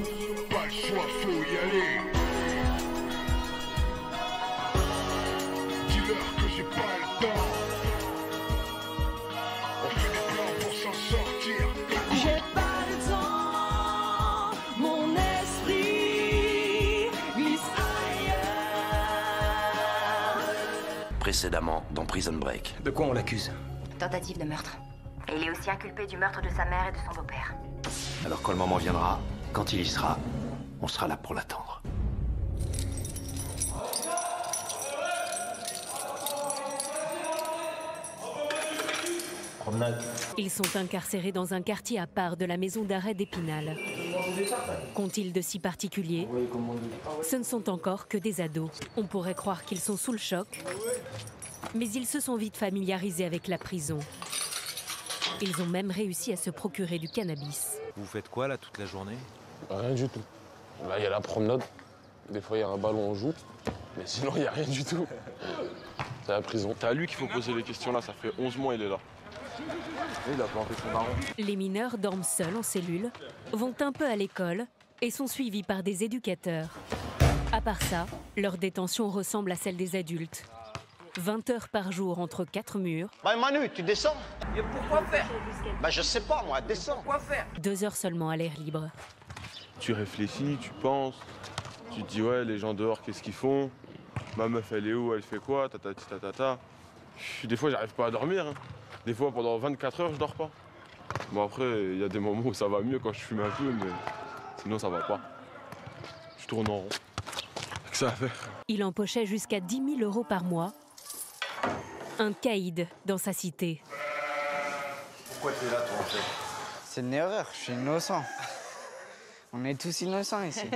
Précédemment dans Prison Break. De quoi on l'accuse? Tentative de meurtre. Et il est aussi inculpé du meurtre de sa mère et de son beau-père. Alors quand le moment viendra, quand il y sera, on sera là pour l'attendre. Ils sont incarcérés dans un quartier à part de la maison d'arrêt d'Épinal. Qu'ont-ils de si particulier? Ce ne sont encore que des ados. On pourrait croire qu'ils sont sous le choc, mais ils se sont vite familiarisés avec la prison. Ils ont même réussi à se procurer du cannabis. Vous faites quoi là toute la journée? Rien du tout. Là, il y a la promenade. Des fois, il y a un ballon, on joue. Mais sinon, il n'y a rien du tout. C'est la prison. C'est à lui qu'il faut poser les questions là. Ça fait 11 mois, il est là. Il a planté son baron. Les mineurs dorment seuls en cellule, vont un peu à l'école et sont suivis par des éducateurs. À part ça, leur détention ressemble à celle des adultes. 20 heures par jour entre 4 murs. Bah Manu, tu descends? Et pourquoi faire? Bah je sais pas moi, descends. Quoi faire? 2 heures seulement à l'air libre. Tu réfléchis, tu penses. Tu te dis ouais, les gens dehors, qu'est-ce qu'ils font? Ma meuf, elle est où? Elle fait quoi? Tatata. Des fois, j'arrive pas à dormir. Hein. Des fois, pendant 24 heures, je dors pas. Bon après, il y a des moments où ça va mieux quand je fume un peu, mais sinon ça va pas. Je tourne en rond. Que ça à faire. Il empochait jusqu'à 10 000 € par mois. Un caïd dans sa cité. Pourquoi t'es là toi en fait? C'est une erreur, je suis innocent. On est tous innocents ici.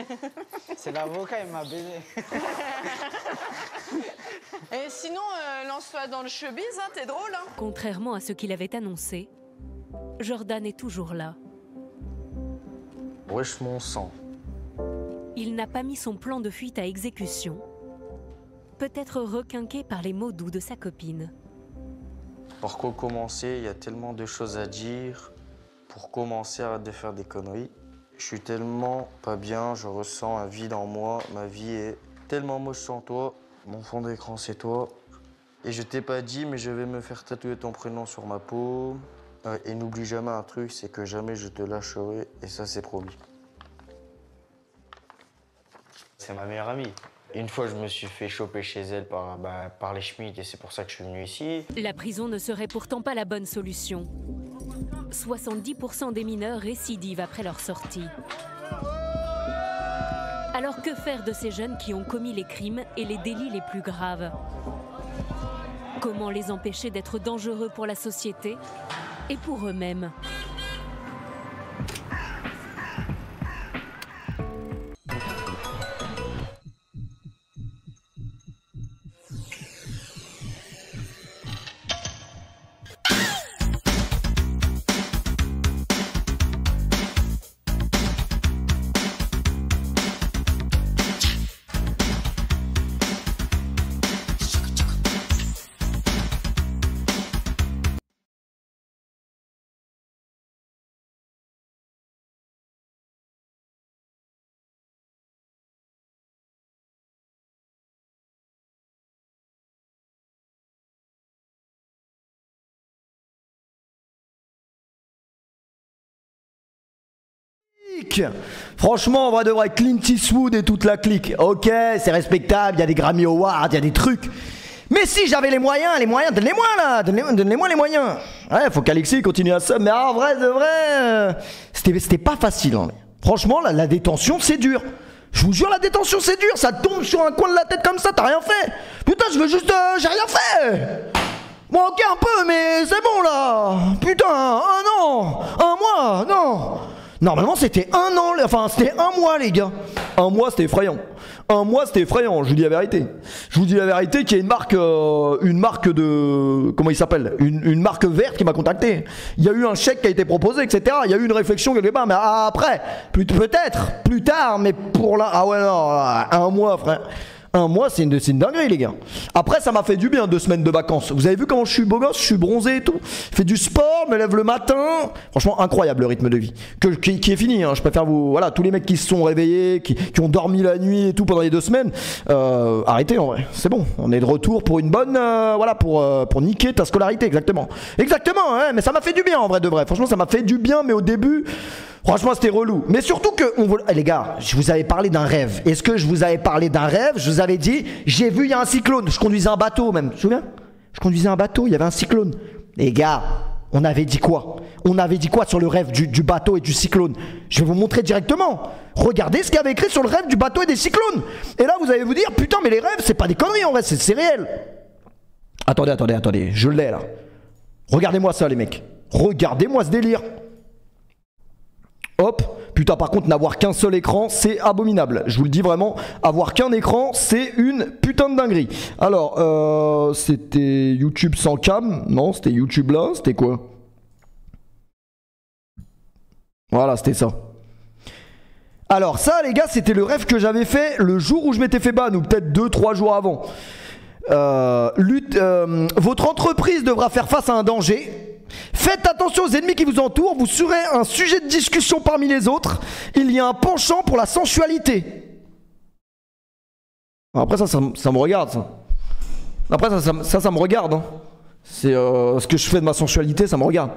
C'est l'avocat, il m'a baisé. Et sinon, lance-toi dans le showbiz, hein, t'es drôle, hein. Contrairement à ce qu'il avait annoncé, Jordan est toujours là. Wesh mon sang. Il n'a pas mis son plan de fuite à exécution. Peut-être requinqué par les mots doux de sa copine. Par quoi commencer? Il y a tellement de choses à dire. Pour commencer, arrête de faire des conneries. Je suis tellement pas bien, je ressens un vide en moi. Ma vie est tellement moche sans toi. Mon fond d'écran, c'est toi. Et je t'ai pas dit, mais je vais me faire tatouer ton prénom sur ma peau. Et n'oublie jamais un truc, c'est que jamais je te lâcherai. Et ça, c'est promis. C'est ma meilleure amie. Une fois, je me suis fait choper chez elle par les Schmitt et c'est pour ça que je suis venu ici. La prison ne serait pourtant pas la bonne solution. 70% des mineurs récidivent après leur sortie. Alors que faire de ces jeunes qui ont commis les crimes et les délits les plus graves? Comment les empêcher d'être dangereux pour la société et pour eux-mêmes? Franchement, on va devoir être Clint Eastwood et toute la clique. Ok, c'est respectable, il y a des Grammy Awards, il y a des trucs. Mais si j'avais les moyens, donne-les-moi là, donne-les-moi les moyens. Ouais, faut qu'Alexis continue à ça. Mais en vrai, de vrai, c'était pas facile. Hein. Franchement, la détention, c'est dur. Je vous jure, la détention, c'est dur. Ça tombe sur un coin de la tête comme ça, t'as rien fait. Putain, je veux juste, j'ai rien fait. Bon, ok, un peu, mais c'est bon là. Putain, un an, un mois, non. Normalement c'était un an, enfin c'était un mois les gars. Un mois c'était effrayant. Un mois c'était effrayant, je vous dis la vérité. Je vous dis la vérité qu'il y a une marque de... Comment il s'appelle, une marque verte qui m'a contacté. Il y a eu un chèque qui a été proposé, etc. Il y a eu une réflexion quelque part, mais après, peut-être, plus tard, mais pour là... Ah ouais non, un mois frère. Un mois, c'est une dinguerie, les gars. Après, ça m'a fait du bien 2 semaines de vacances. Vous avez vu comment je suis beau gosse, je suis bronzé et tout. Je fais du sport, me lève le matin. Franchement, incroyable le rythme de vie. Qui est fini, hein. Je préfère vous. Voilà, tous les mecs qui se sont réveillés, qui ont dormi la nuit et tout pendant les 2 semaines. Arrêtez en vrai, c'est bon. On est de retour pour une bonne. Voilà, pour niquer ta scolarité, exactement. Exactement, hein, mais ça m'a fait du bien en vrai de vrai. Franchement, ça m'a fait du bien, mais au début. Franchement, c'était relou. Mais surtout que, les gars, je vous avais parlé d'un rêve. Est-ce que je vous avais parlé d'un rêve? Je vous avais dit, j'ai vu, il y a un cyclone. Je conduisais un bateau même. Tu te souviens? Je conduisais un bateau, il y avait un cyclone. Les gars, on avait dit quoi? On avait dit quoi sur le rêve du bateau et du cyclone? Je vais vous montrer directement. Regardez ce qu'il y avait écrit sur le rêve du bateau et des cyclones. Et là, vous allez vous dire, putain, mais les rêves, c'est pas des conneries en vrai, c'est réel. Attendez, je l'ai là. Regardez-moi ça, les mecs. Regardez-moi ce délire. Hop, putain par contre n'avoir qu'un seul écran c'est abominable, je vous le dis vraiment, avoir qu'un écran c'est une putain de dinguerie. Alors c'était YouTube sans cam, non c'était YouTube là, c'était quoi? Voilà, c'était ça. Alors ça les gars, c'était le rêve que j'avais fait le jour où je m'étais fait ban, ou peut-être 2-3 jours avant. Votre entreprise devra faire face à un danger. Faites attention aux ennemis qui vous entourent, vous serez un sujet de discussion parmi les autres. Il y a un penchant pour la sensualité. Après ça me regarde ça. Après ça me regarde hein. C'est ce que je fais de ma sensualité, ça me regarde.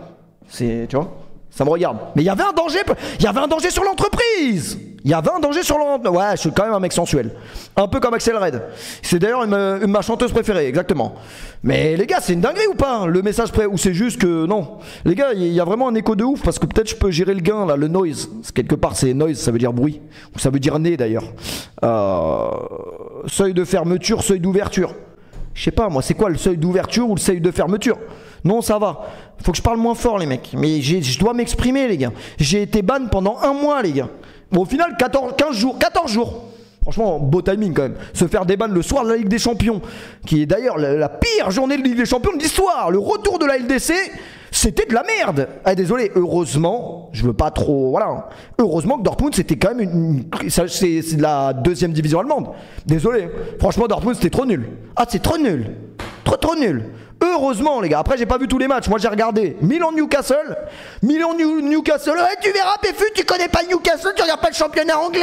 C'est, tu vois, ça me regarde. Mais il y avait un danger sur l'entreprise. Il y avait un danger sur l'entreprise. Ouais, je suis quand même un mec sensuel. Un peu comme Axel Red. C'est d'ailleurs ma chanteuse préférée, exactement. Mais les gars, c'est une dinguerie ou pas le message prêt? Ou c'est juste que non? Les gars, il y a vraiment un écho de ouf parce que peut-être je peux gérer le gain là, le noise. Quelque part, c'est noise, ça veut dire bruit. Ou ça veut dire nez d'ailleurs. Seuil de fermeture, seuil d'ouverture. Je sais pas, moi, c'est quoi le seuil d'ouverture ou le seuil de fermeture? Non, ça va. Faut que je parle moins fort, les mecs. Mais je dois m'exprimer, les gars. J'ai été ban pendant 1 mois, les gars. Bon, au final, 14 jours. Franchement, beau timing quand même. Se faire déban le soir de la Ligue des Champions, qui est d'ailleurs la pire journée de Ligue des Champions de l'histoire. Le retour de la LDC, c'était de la merde. Ah, désolé, heureusement, je veux pas trop. Voilà. Heureusement que Dortmund, c'était quand même c'est de la 2e division allemande. Désolé. Franchement, Dortmund, c'était trop nul. Ah, c'est trop nul. Trop nul. Heureusement, les gars. Après, j'ai pas vu tous les matchs. Moi, j'ai regardé Milan-Newcastle. Newcastle. Ouais, tu verras, Péfu, tu connais pas Newcastle, tu regardes pas le championnat anglais.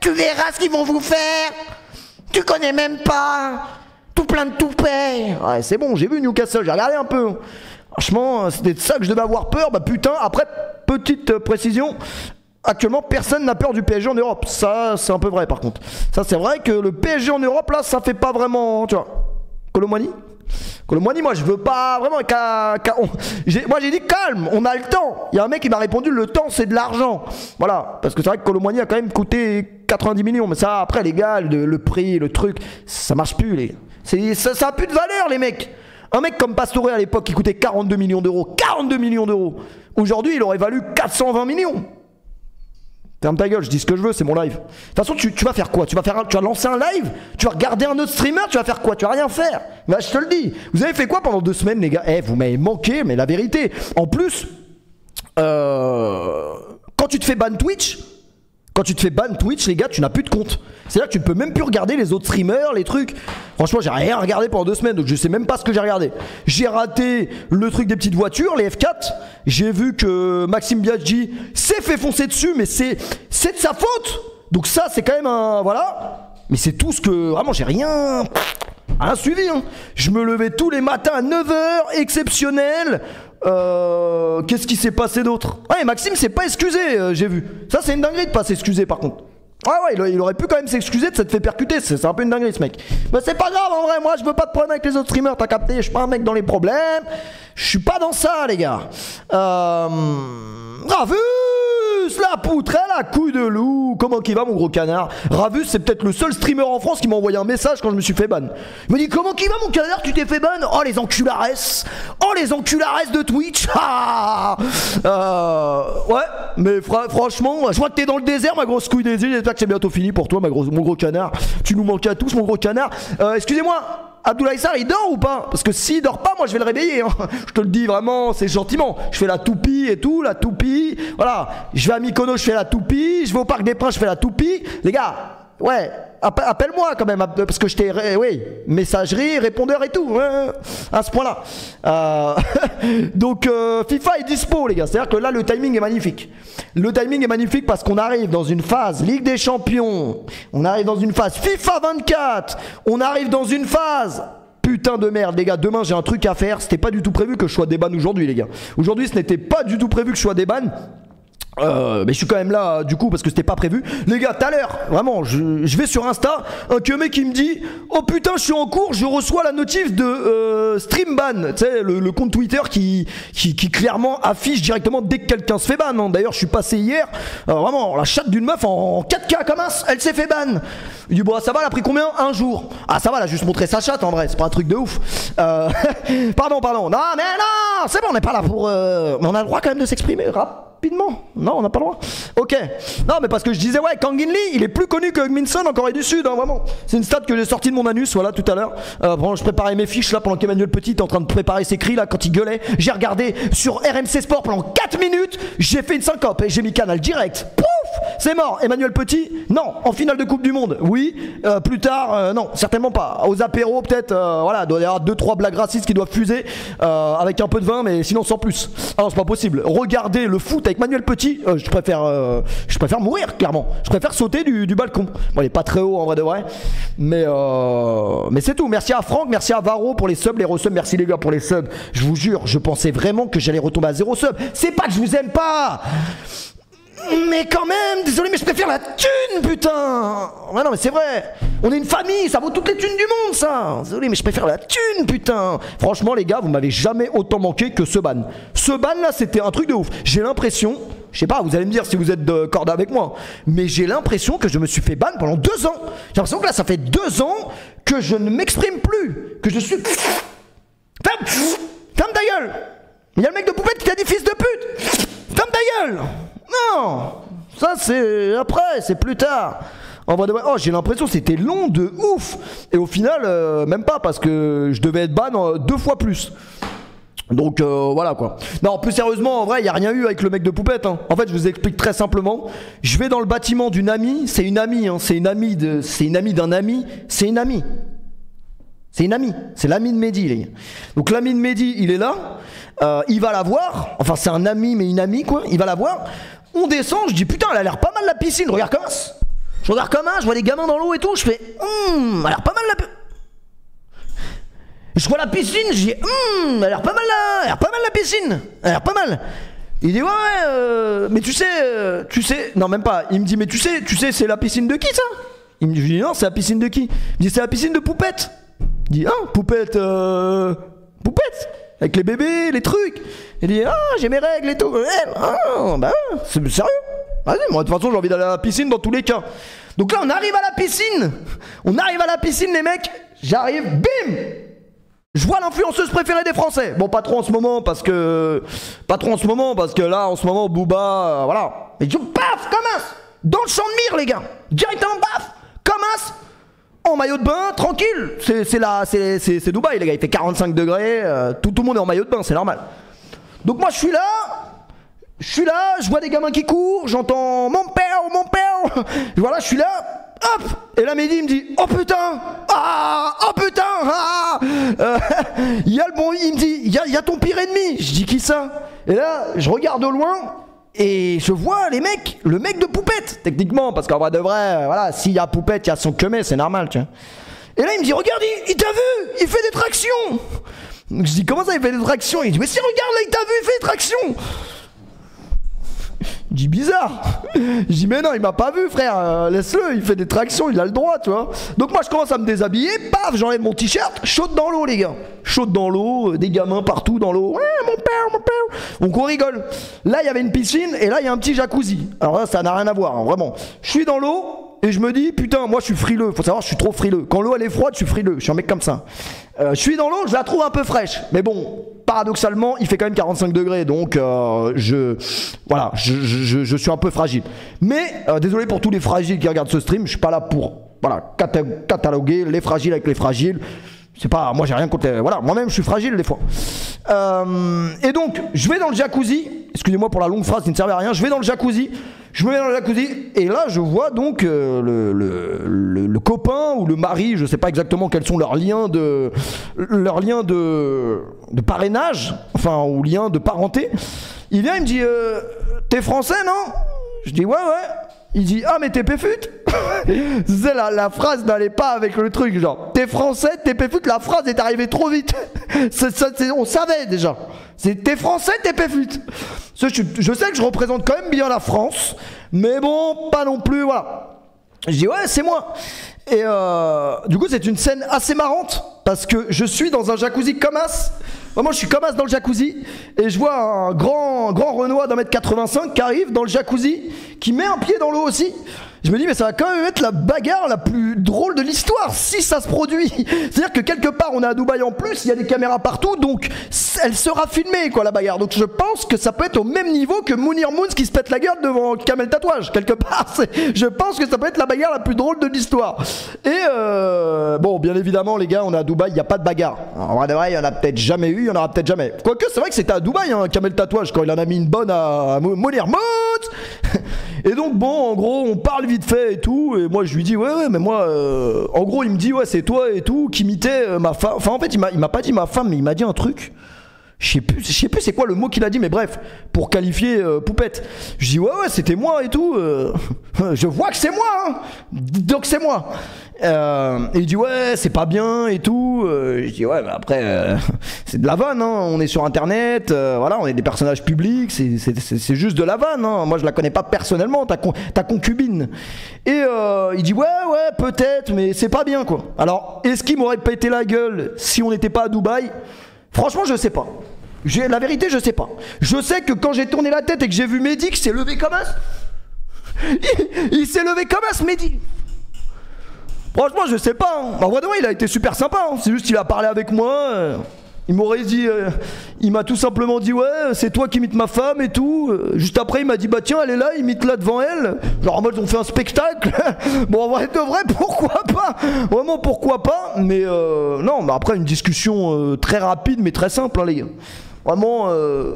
Tu verras ce qu'ils vont vous faire. Tu connais même pas. Tout plein de toupets. Ouais, c'est bon, j'ai vu Newcastle, j'ai regardé un peu. Franchement, c'était de ça que je devais avoir peur. Bah putain, après, petite précision. Actuellement, personne n'a peur du PSG en Europe. Ça, c'est un peu vrai par contre. Ça, c'est vrai que le PSG en Europe, là, ça fait pas vraiment, tu vois. Colomboigny, moi je veux pas vraiment moi j'ai dit calme, on a le temps. Il y a un mec qui m'a répondu le temps c'est de l'argent. Voilà, parce que c'est vrai que Colomboigny a quand même coûté 90 millions. Mais ça après les gars, le prix, le truc, ça marche plus les. Ça a plus de valeur les mecs. Un mec comme Pastore à l'époque qui coûtait 42 millions d'euros. 42 millions d'euros. Aujourd'hui il aurait valu 420 millions. Ferme ta gueule, je dis ce que je veux, c'est mon live. De toute façon, tu vas faire quoi? Tu vas lancer un live? Tu vas regarder un autre streamer? Tu vas faire quoi? Tu vas rien faire. Bah, je te le dis. Vous avez fait quoi pendant 2 semaines, les gars? Vous m'avez manqué, mais la vérité. En plus, quand tu te fais ban Twitch, les gars, tu n'as plus de compte. C'est-à-dire que tu ne peux même plus regarder les autres streamers, les trucs. Franchement, j'ai rien regardé pendant 2 semaines, donc je sais même pas ce que j'ai regardé. J'ai raté le truc des petites voitures, les F4. J'ai vu que Maxime Biaggi s'est fait foncer dessus, mais c'est de sa faute. Donc ça, c'est quand même un... Voilà. Mais c'est tout ce que... Vraiment, j'ai rien suivi. Hein. Je me levais tous les matins à 9h, exceptionnel. Qu'est-ce qui s'est passé d'autre? Ouais, Maxime s'est pas excusé, j'ai vu. Ça, c'est une dinguerie de pas s'excuser par contre. Ouais, il aurait pu quand même s'excuser de s'être fait percuter. C'est un peu une dinguerie ce mec. Mais c'est pas grave en vrai, moi je veux pas de problème avec les autres streamers, t'as capté? Je suis pas un mec dans les problèmes. Je suis pas dans ça, les gars. Ravus, la poutrelle à couille de loup. Comment qu'il va, mon gros canard? Ravus, c'est peut-être le seul streamer en France qui m'a envoyé un message quand je me suis fait ban. Il me dit comment qu'il va, mon canard? Tu t'es fait ban? Oh, les enculares. Oh, les enculares de Twitch. Ouais, mais franchement, je vois que t'es dans le désert, ma grosse couille des îles. J'espère que c'est bientôt fini pour toi, mon gros canard. Tu nous manques à tous, mon gros canard. Excusez-moi. Abdoulaye Sarr, il dort ou pas? Parce que s'il dort pas, moi je vais le réveiller. Hein. Je te le dis vraiment, c'est gentiment. Je fais la toupie et tout, la toupie. Voilà. Je vais à Mykonos, je fais la toupie. Je vais au Parc des Princes, je fais la toupie. Les gars, ouais, appelle-moi quand même. Parce que je t'ai. Oui, messagerie, répondeur et tout. À ce point-là. Donc, FIFA est dispo, les gars. C'est-à-dire que là, le timing est magnifique. Le timing est magnifique parce qu'on arrive dans une phase Ligue des Champions. On arrive dans une phase FIFA 24. On arrive dans une phase... Putain de merde, les gars. Demain, j'ai un truc à faire. C'était pas du tout prévu que je sois déban aujourd'hui, les gars. Aujourd'hui, ce n'était pas du tout prévu que je sois déban. Mais je suis quand même là du coup parce que c'était pas prévu. Les gars, tout à l'heure, vraiment, je vais sur Insta, un mec qui me dit oh putain, je suis en cours, je reçois la notif de Streamban, tu sais, le compte Twitter qui clairement affiche directement dès que quelqu'un se fait ban. Hein. D'ailleurs, je suis passé hier, vraiment, la chatte d'une meuf en 4K comme un, elle s'est fait ban. Il dit bon, ça va, elle a pris combien? 1 jour. Ah, ça va, elle a juste montré sa chatte en vrai, c'est pas un truc de ouf. Pardon. Non, mais non, c'est bon, on n'est pas là pour. Mais on a le droit quand même de s'exprimer, rap. rapidement. Non, on n'a pas le droit. Ok. Non, mais parce que je disais, ouais, Kang In Lee, il est plus connu que Min-sun en Corée du Sud, hein, vraiment. C'est une stat que j'ai sortie de mon anus, voilà, tout à l'heure. Bon, je préparais mes fiches là pendant qu'Emmanuel Petit était en train de préparer ses cris là quand il gueulait. J'ai regardé sur RMC Sport pendant 4 minutes. J'ai fait une syncope et j'ai mis Canal direct. Pouf, c'est mort. Emmanuel Petit, non. En finale de Coupe du Monde, oui. Plus tard, non, certainement pas. Aux apéros, peut-être, voilà, il doit y avoir 2-3 blagues racistes qui doivent fuser avec un peu de vin, mais sinon sans plus. Ah non, c'est pas possible. Regardez le foot avec Emmanuel Petit, je préfère mourir, clairement. Je préfère sauter du balcon. Bon, il est pas très haut en vrai de vrai, mais c'est tout. Merci à Franck, merci à Varro pour les subs, les resubs. Merci les gars pour les subs. Je vous jure, je pensais vraiment que j'allais retomber à 0 sub. C'est pas que je vous aime pas, mais quand même, désolé, mais je préfère la thune, putain. Ouais, non, mais c'est vrai. On est une famille, ça vaut toutes les thunes du monde, ça. Désolé, mais je préfère la thune, putain. Franchement, les gars, vous m'avez jamais autant manqué que ce ban. Ce ban là, c'était un truc de ouf. J'ai l'impression, je sais pas, vous allez me dire si vous êtes de corde avec moi, mais j'ai l'impression que je me suis fait ban pendant 2 ans. J'ai l'impression que là, ça fait 2 ans que je ne m'exprime plus, que je suis. Ferme ta gueule. Il y a le mec de poupette qui t'a dit fils de pute. Ferme ta gueule. Non, ça c'est après, c'est plus tard. En vrai de vrai, oh, j'ai l'impression que c'était long de ouf. Et au final, même pas, parce que je devais être ban 2 fois plus. Donc voilà quoi. Non, plus sérieusement, en vrai, il n'y a rien eu avec le mec de poupette, hein. En fait, je vous explique très simplement. Je vais dans le bâtiment d'une amie, c'est une amie, hein. C'est une amie d'un ami, c'est une amie. C'est une amie, c'est l'ami de Mehdi, les gars. Donc l'ami de Mehdi, il est là, il va la voir. Enfin, c'est un ami, mais une amie, quoi. Il va la voir. On descend, je dis putain, elle a l'air pas mal la piscine, regarde comment. Je regarde comment, je vois les gamins dans l'eau et tout, je fais elle a l'air pas mal la piscine. Je vois la piscine, je dis elle a l'air pas mal la piscine, elle a l'air pas mal. Il dit ouais, mais tu sais, non même pas, il me dit mais tu sais c'est la piscine de qui ça? Il me dit, je dis non, c'est la piscine de qui? Il me dit c'est la piscine de Poupette. Il dit Poupette, Poupette, avec les bébés, les trucs. Il dit j'ai mes règles et tout. Bah c'est sérieux. Vas-y, moi de toute façon j'ai envie d'aller à la piscine dans tous les cas. Donc là on arrive à la piscine, les mecs. J'arrive, bim. Je vois l'influenceuse préférée des Français. Bon, pas trop en ce moment parce que là en ce moment Booba, voilà. Mais je paf, commence dans le champ de mire les gars. Directement paf, commence. En maillot de bain, tranquille. C'est Dubaï les gars, il fait 45 degrés, tout le monde est en maillot de bain, c'est normal. Donc moi je suis là, je vois des gamins qui courent, j'entends mon père. Voilà, je suis là, hop. Et là Mehdi me dit oh putain, il y a le bon, il me dit il y a ton pire ennemi. Je dis qui ça? Et là je regarde au loin. Et je vois les mecs, le mec de Poupette, techniquement, parce qu'en vrai de vrai, voilà, s'il y a Poupette, il y a son queumé, c'est normal, tu vois. Et là, il me dit, regarde, il t'a vu, il fait des tractions. Donc, je dis, comment ça, il fait des tractions? Il dit, mais si, regarde, là, il t'a vu, il fait des tractions. Je dis, bizarre. Je dis, mais non, il m'a pas vu, frère, laisse-le, il fait des tractions, il a le droit, tu vois. Donc, moi, je commence à me déshabiller, paf, j'enlève mon t-shirt, chaude dans l'eau, les gars. Chaude dans l'eau, des gamins partout dans l'eau. Ouais, mon père. Donc on rigole. Là, il y avait une piscine et là, il y a un petit jacuzzi. Alors là, ça n'a rien à voir, hein, vraiment. Je suis dans l'eau et je me dis, putain, moi, je suis frileux. Faut savoir, je suis trop frileux. Quand l'eau, elle est froide, je suis frileux. Je suis un mec comme ça. Je suis dans l'eau, je la trouve un peu fraîche. Mais bon, paradoxalement, il fait quand même 45 degrés. Donc, je suis un peu fragile. Mais, désolé pour tous les fragiles qui regardent ce stream. Je suis pas là pour, cataloguer les fragiles avec les fragiles. C'est pas, moi j'ai rien contre, voilà, moi-même je suis fragile des fois. Et donc, je vais dans le jacuzzi, excusez-moi pour la longue phrase qui ne servait à rien, je vais dans le jacuzzi, et là je vois donc le copain ou le mari, je sais pas exactement quels sont leurs liens de parrainage, enfin, ou liens de parenté. Il vient, il me dit, t'es français, non? Je dis, ouais. Il dit mais t'es péfute. C'est la phrase n'allait pas avec le truc, genre t'es français, t'es péfute, la phrase est arrivée trop vite. On savait déjà. C'est t'es français, t'es péfute. Je sais que je représente quand même bien la France, mais bon, pas non plus, voilà. Je dis ouais, c'est moi. Et du coup c'est une scène assez marrante parce que je suis dans un jacuzzi comme as. Vraiment, je suis comme as dans le jacuzzi et je vois un grand Renoir d'1m85 qui arrive dans le jacuzzi, qui met un pied dans l'eau aussi Je me dis mais ça va quand même être la bagarre la plus drôle de l'histoire si ça se produit. C'est-à-dire que quelque part on est à Dubaï en plus, il y a des caméras partout, donc elle sera filmée quoi la bagarre. Donc je pense que ça peut être au même niveau que Mounir Moons qui se pète la gueule devant Kamel Tatouage. Quelque part, je pense que ça peut être la bagarre la plus drôle de l'histoire. Et bon, bien évidemment les gars, on est à Dubaï, il n'y a pas de bagarre. En vrai de vrai, il y en a peut-être jamais eu, il y en aura peut-être jamais. Quoique c'est vrai que c'était à Dubaï, hein, Kamel Tatouage, quand il en a mis une bonne à Mounir Moons. Et donc bon, en gros, on parle vite fait et tout, et moi je lui dis ouais mais moi en gros il me dit ouais c'est toi et tout qui imitait ma femme. Enfin en fait il m'a pas dit ma femme mais il m'a dit un truc. Je sais plus c'est quoi le mot qu'il a dit, mais bref, pour qualifier Poupette. Je dis ouais c'était moi et tout. Je vois que c'est moi, hein. Donc c'est moi. Et il dit ouais c'est pas bien et tout. Je dis ouais mais après c'est de la vanne, hein. On est sur internet, voilà, on est des personnages publics, c'est juste de la vanne, hein. Moi je la connais pas personnellement, ta concubine. Et il dit ouais peut-être mais c'est pas bien quoi. Alors est-ce qu'il m'aurait pété la gueule si on n'était pas à Dubaï? Franchement je sais pas. La vérité je sais pas. Je sais que quand j'ai tourné la tête et que j'ai vu Mehdi qui s'est levé comme as, il s'est levé comme as Mehdi. Franchement je sais pas, hein. En vrai de vrai il a été super sympa, hein. C'est juste qu'il a parlé avec moi, il m'aurait dit, il m'a tout simplement dit ouais c'est toi qui imites ma femme et tout. Juste après il m'a dit bah tiens elle est là, imite là devant elle. Genre en mode on fait un spectacle. Bon en vrai de vrai pourquoi pas. Vraiment pourquoi pas. Mais non mais après une discussion très rapide mais très simple hein, les gars. Vraiment,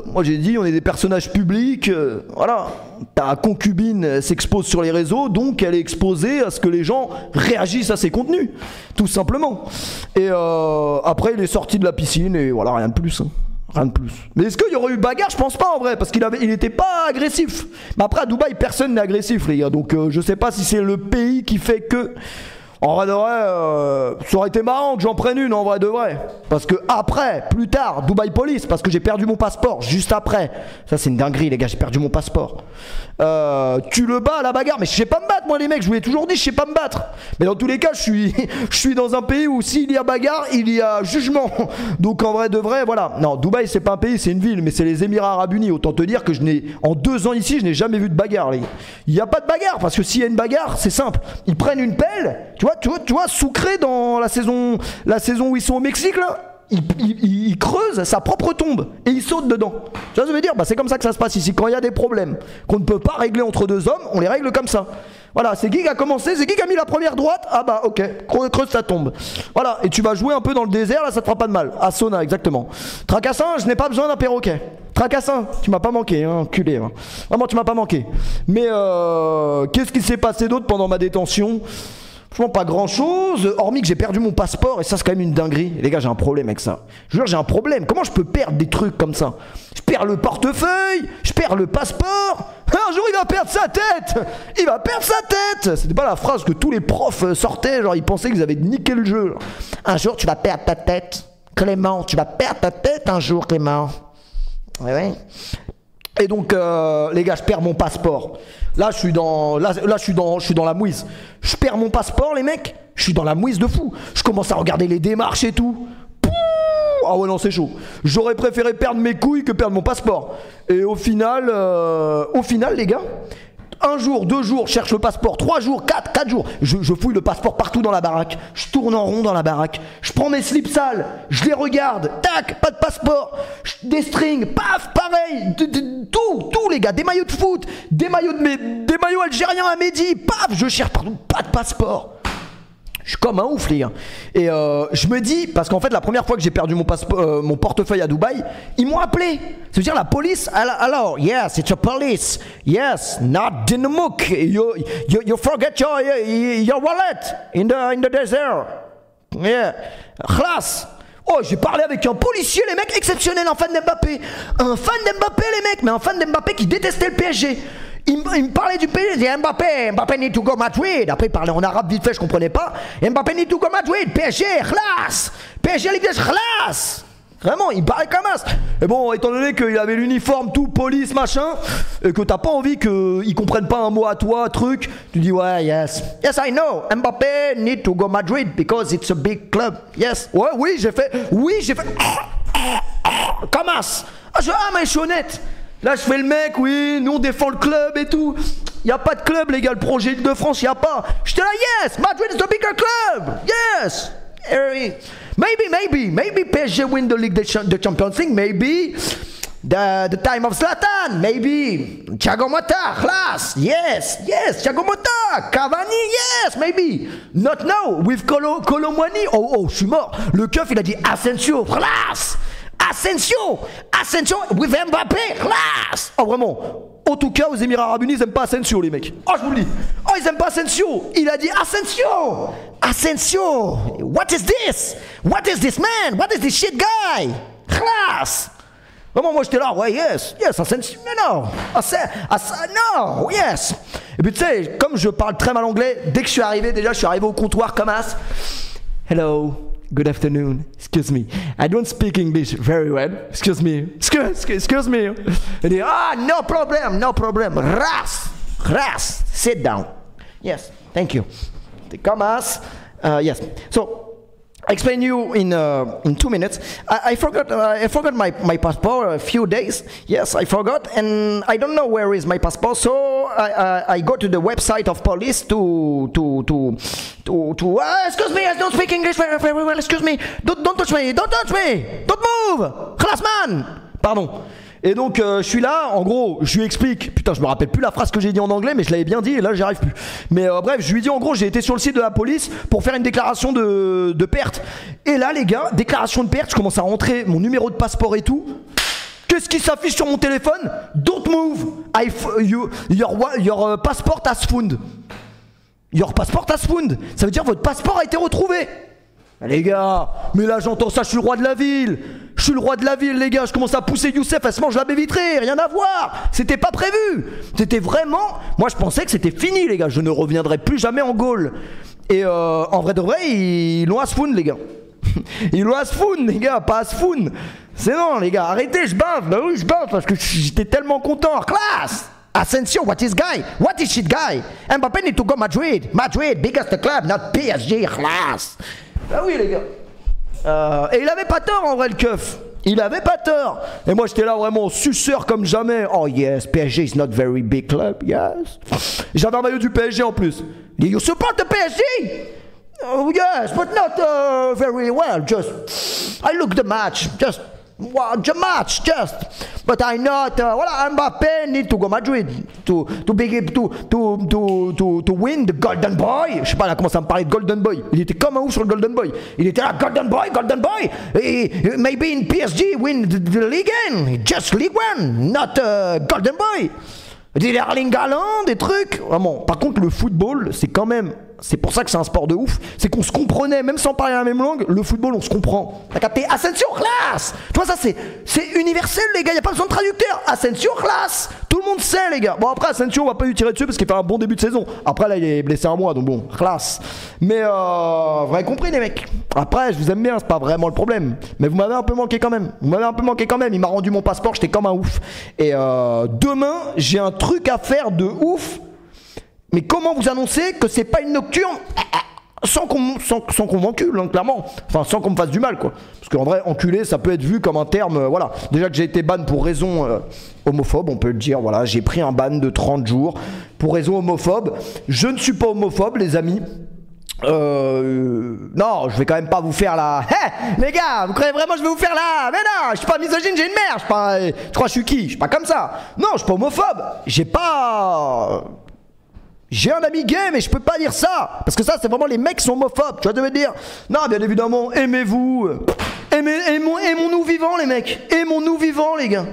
moi j'ai dit, on est des personnages publics, voilà, ta concubine s'expose sur les réseaux, donc elle est exposée à ce que les gens réagissent à ses contenus, tout simplement. Et après il est sorti de la piscine et voilà, rien de plus. Hein. Rien de plus. Mais est-ce qu'il y aurait eu bagarre? Je pense pas en vrai, parce il était pas agressif. Mais après à Dubaï, personne n'est agressif les gars, donc je sais pas si c'est le pays qui fait que... En vrai de vrai, ça aurait été marrant que j'en prenne une en vrai de vrai. Parce que après, plus tard, Dubaï Police, parce que j'ai perdu mon passeport juste après. Ça c'est une dinguerie les gars, j'ai perdu mon passeport. Tu le bats à la bagarre, mais je sais pas me battre moi les mecs, je vous l'ai toujours dit, je sais pas me battre. Mais dans tous les cas, je suis dans un pays où s'il y a bagarre, il y a jugement. Donc en vrai de vrai, voilà. Non, Dubaï c'est pas un pays, c'est une ville, mais c'est les Émirats Arabes Unis. Autant te dire que en 2 ans ici, je n'ai jamais vu de bagarre les gars. Il n'y a pas de bagarre, parce que s'il y a une bagarre, c'est simple. Ils prennent une pelle, tu vois, Sucré dans la saison où ils sont au Mexique là, il creuse sa propre tombe et il saute dedans. Tu vois ce que je veux dire? Bah c'est comme ça que ça se passe ici. Quand il y a des problèmes qu'on ne peut pas régler entre 2 hommes, on les règle comme ça. Voilà, c'est qui qui a commencé, c'est qui qui a mis la première droite. Ah bah ok, creuse ta tombe. Voilà, et tu vas jouer un peu dans le désert, là ça te fera pas de mal. À Sona, exactement. Tracassin, je n'ai pas besoin d'un perroquet. Tracassin, tu m'as pas manqué, hein, enculé. Hein. Vraiment, tu m'as pas manqué. Mais qu'est-ce qui s'est passé d'autre pendant ma détention? Franchement pas grand chose, hormis que j'ai perdu mon passeport et ça c'est quand même une dinguerie. Les gars j'ai un problème avec ça. Je veux dire j'ai un problème, comment je peux perdre des trucs comme ça? Je perds le portefeuille, je perds le passeport. Un jour il va perdre sa tête. Il va perdre sa tête. C'était pas la phrase que tous les profs sortaient, genre ils pensaient qu'ils avaient niqué le jeu. Un jour tu vas perdre ta tête, Clément, tu vas perdre ta tête un jour Clément. Ouais. Et donc les gars je perds mon passeport. Là je suis dans la mouise. Je perds mon passeport les mecs. Je suis dans la mouise de fou. Je commence à regarder les démarches et tout. Ah ouais non c'est chaud. J'aurais préféré perdre mes couilles que perdre mon passeport. Et au final les gars, 1 jour, 2 jours, je cherche le passeport, 3 jours, 4 jours, je fouille le passeport partout dans la baraque, je tourne en rond dans la baraque, je prends mes slips sales, je les regarde, tac, pas de passeport, des strings, paf, pareil, tout les gars, des maillots de foot, des maillots algériens à Mehdi, paf, je cherche partout, pas de passeport. Je suis comme un ouf les gars. Et je me dis, parce qu'en fait la première fois que j'ai perdu mon portefeuille à Dubaï, ils m'ont appelé. Ça veut dire la police, alors, yes, it's a police. Yes, not in the muck. You forget your wallet in the desert. Yeah. Khlas. Oh, j'ai parlé avec un policier, les mecs, exceptionnel, un fan d'Mbappé. Un fan d'Mbappé, les mecs, mais un fan d'Mbappé qui détestait le PSG. Il me parlait du PSG, il disait Mbappé need to go Madrid. Après il parlait en arabe vite fait, je comprenais pas. Mbappé need to go Madrid, PSG, khlas. PSG, khlas. Vraiment, il parlait comme ça. Et bon, étant donné qu'il avait l'uniforme tout police machin, et que t'as pas envie qu'ils comprennent pas un mot à toi, truc, tu dis ouais, yes I know, Mbappé need to go Madrid because it's a big club. Yes. Ouais, oui j'ai fait. Comme ça. Ah mais je suis honnête. Là, je fais le mec, oui, nous on défend le club et tout. Y a pas de club, les gars, le projet de France, y a pas. J'étais là, yes, Madrid is the bigger club, yes. Maybe PSG win the League, the Champions League, maybe the time of Zlatan, maybe Thiago Motta, class, yes, Thiago Motta, Cavani, yes, maybe. Not now, with Colomwani, oh, je suis mort. Le keuf, il a dit Asensio, class. Asensio with Mbappé, class. Oh vraiment, en tout cas aux Émirats Arabes Unis ils aiment pas Asensio les mecs. Oh je vous le dis, oh ils aiment pas Asensio. Il a dit Asensio, what is this man, what is this shit guy, class. Vraiment moi j'étais là, ouais yes Asensio, non, non, yes. Et puis tu sais, comme je parle très mal anglais, dès que je suis arrivé au comptoir comme as. Hello. Good afternoon. Excuse me. I don't speak English very well. Excuse me. Excuse me. And he, no problem. Ras. Sit down. Yes, thank you. Come as. Yes. So, I explain you in 2 minutes. I forgot my passport a few days. Yes, I forgot, and I don't know where is my passport. So I go to the website of police to excuse me, I don't speak English very well. Excuse me. Don't touch me. Don't move. Classman. Pardon. Et donc je suis là, en gros, je lui explique, putain je me rappelle plus la phrase que j'ai dit en anglais mais je l'avais bien dit et là j'y arrive plus. Mais bref, je lui dis en gros j'ai été sur le site de la police pour faire une déclaration de perte. Et là les gars, déclaration de perte, je commence à rentrer mon numéro de passeport et tout. Qu'est-ce qui s'affiche sur mon téléphone? Don't move, your passport has found. Your passport has found. Ça veut dire votre passeport a été retrouvé. Les gars, mais là j'entends ça, je suis le roi de la ville. Je suis le roi de la ville les gars, je commence à pousser Youssef, elle se mange la baie vitrée, rien à voir. C'était pas prévu. C'était vraiment, moi je pensais que c'était fini les gars, je ne reviendrai plus jamais en Gaule. Et en vrai de vrai, ils l'ont asfoun les gars. Ils l'ont asfoun les gars, pas asfoun. C'est non les gars, arrêtez, je bave. Bah oui je bave parce que j'étais tellement content. Classe. Asensio, what is guy? What is shit guy? Mbappé need to go Madrid, biggest club, not PSG, class. Ah oui les gars. Et il avait pas tort en vrai le keuf. Il avait pas tort. Et moi j'étais là vraiment suceur comme jamais. Oh yes, PSG is not very big club, yes. J'avais un maillot du PSG en plus. You support the PSG? Oh yes, but not very well. Just I look the match. Just but I not voilà, Mbappé need to go Madrid to win the Golden Boy. Je sais pas là comment ça me parlait de Golden Boy. Il était comme un ouf sur le Golden Boy. Il était là Golden Boy. Et maybe in PSG win the League 1, just League 1, not Golden Boy. Des Erling Haaland, des trucs. Vraiment. Par contre le football c'est quand même. C'est pour ça que c'est un sport de ouf, c'est qu'on se comprenait, même sans parler la même langue, le football on se comprend. T'as capté? Asensio, classe. Tu vois ça c'est universel les gars, y a pas besoin de traducteur. Asensio, classe. Tout le monde sait les gars. Bon après Asensio on va pas lui tirer dessus parce qu'il fait un bon début de saison. Après là il est blessé un mois donc bon, classe. Mais vous avez compris les mecs. Après je vous aime bien, c'est pas vraiment le problème. Mais vous m'avez un peu manqué quand même. Il m'a rendu mon passeport, j'étais comme un ouf. Et demain j'ai un truc à faire de ouf. Mais comment vous annoncer que c'est pas une nocturne sans qu'on m'encule, hein, clairement. Enfin, sans qu'on me fasse du mal, quoi. Parce qu'en vrai, enculé, ça peut être vu comme un terme, voilà. Déjà que j'ai été ban pour raison homophobe, on peut le dire, voilà. J'ai pris un ban de 30 jours pour raison homophobe. Je ne suis pas homophobe, les amis. Non, je vais quand même pas vous faire la... les gars, vous croyez vraiment que je vais vous faire la... Mais non, je suis pas misogyne, j'ai une mère, je suis pas... Tu crois que je suis qui? Je suis pas comme ça. Non, je suis pas homophobe. J'ai un ami gay, mais je peux pas dire ça. Parce que ça, c'est vraiment les mecs qui sont homophobes. Tu vois ce que je veux dire? Non, bien évidemment, aimez-vous. Aimons-nous vivants, les mecs. Aimons-nous vivants, les gars.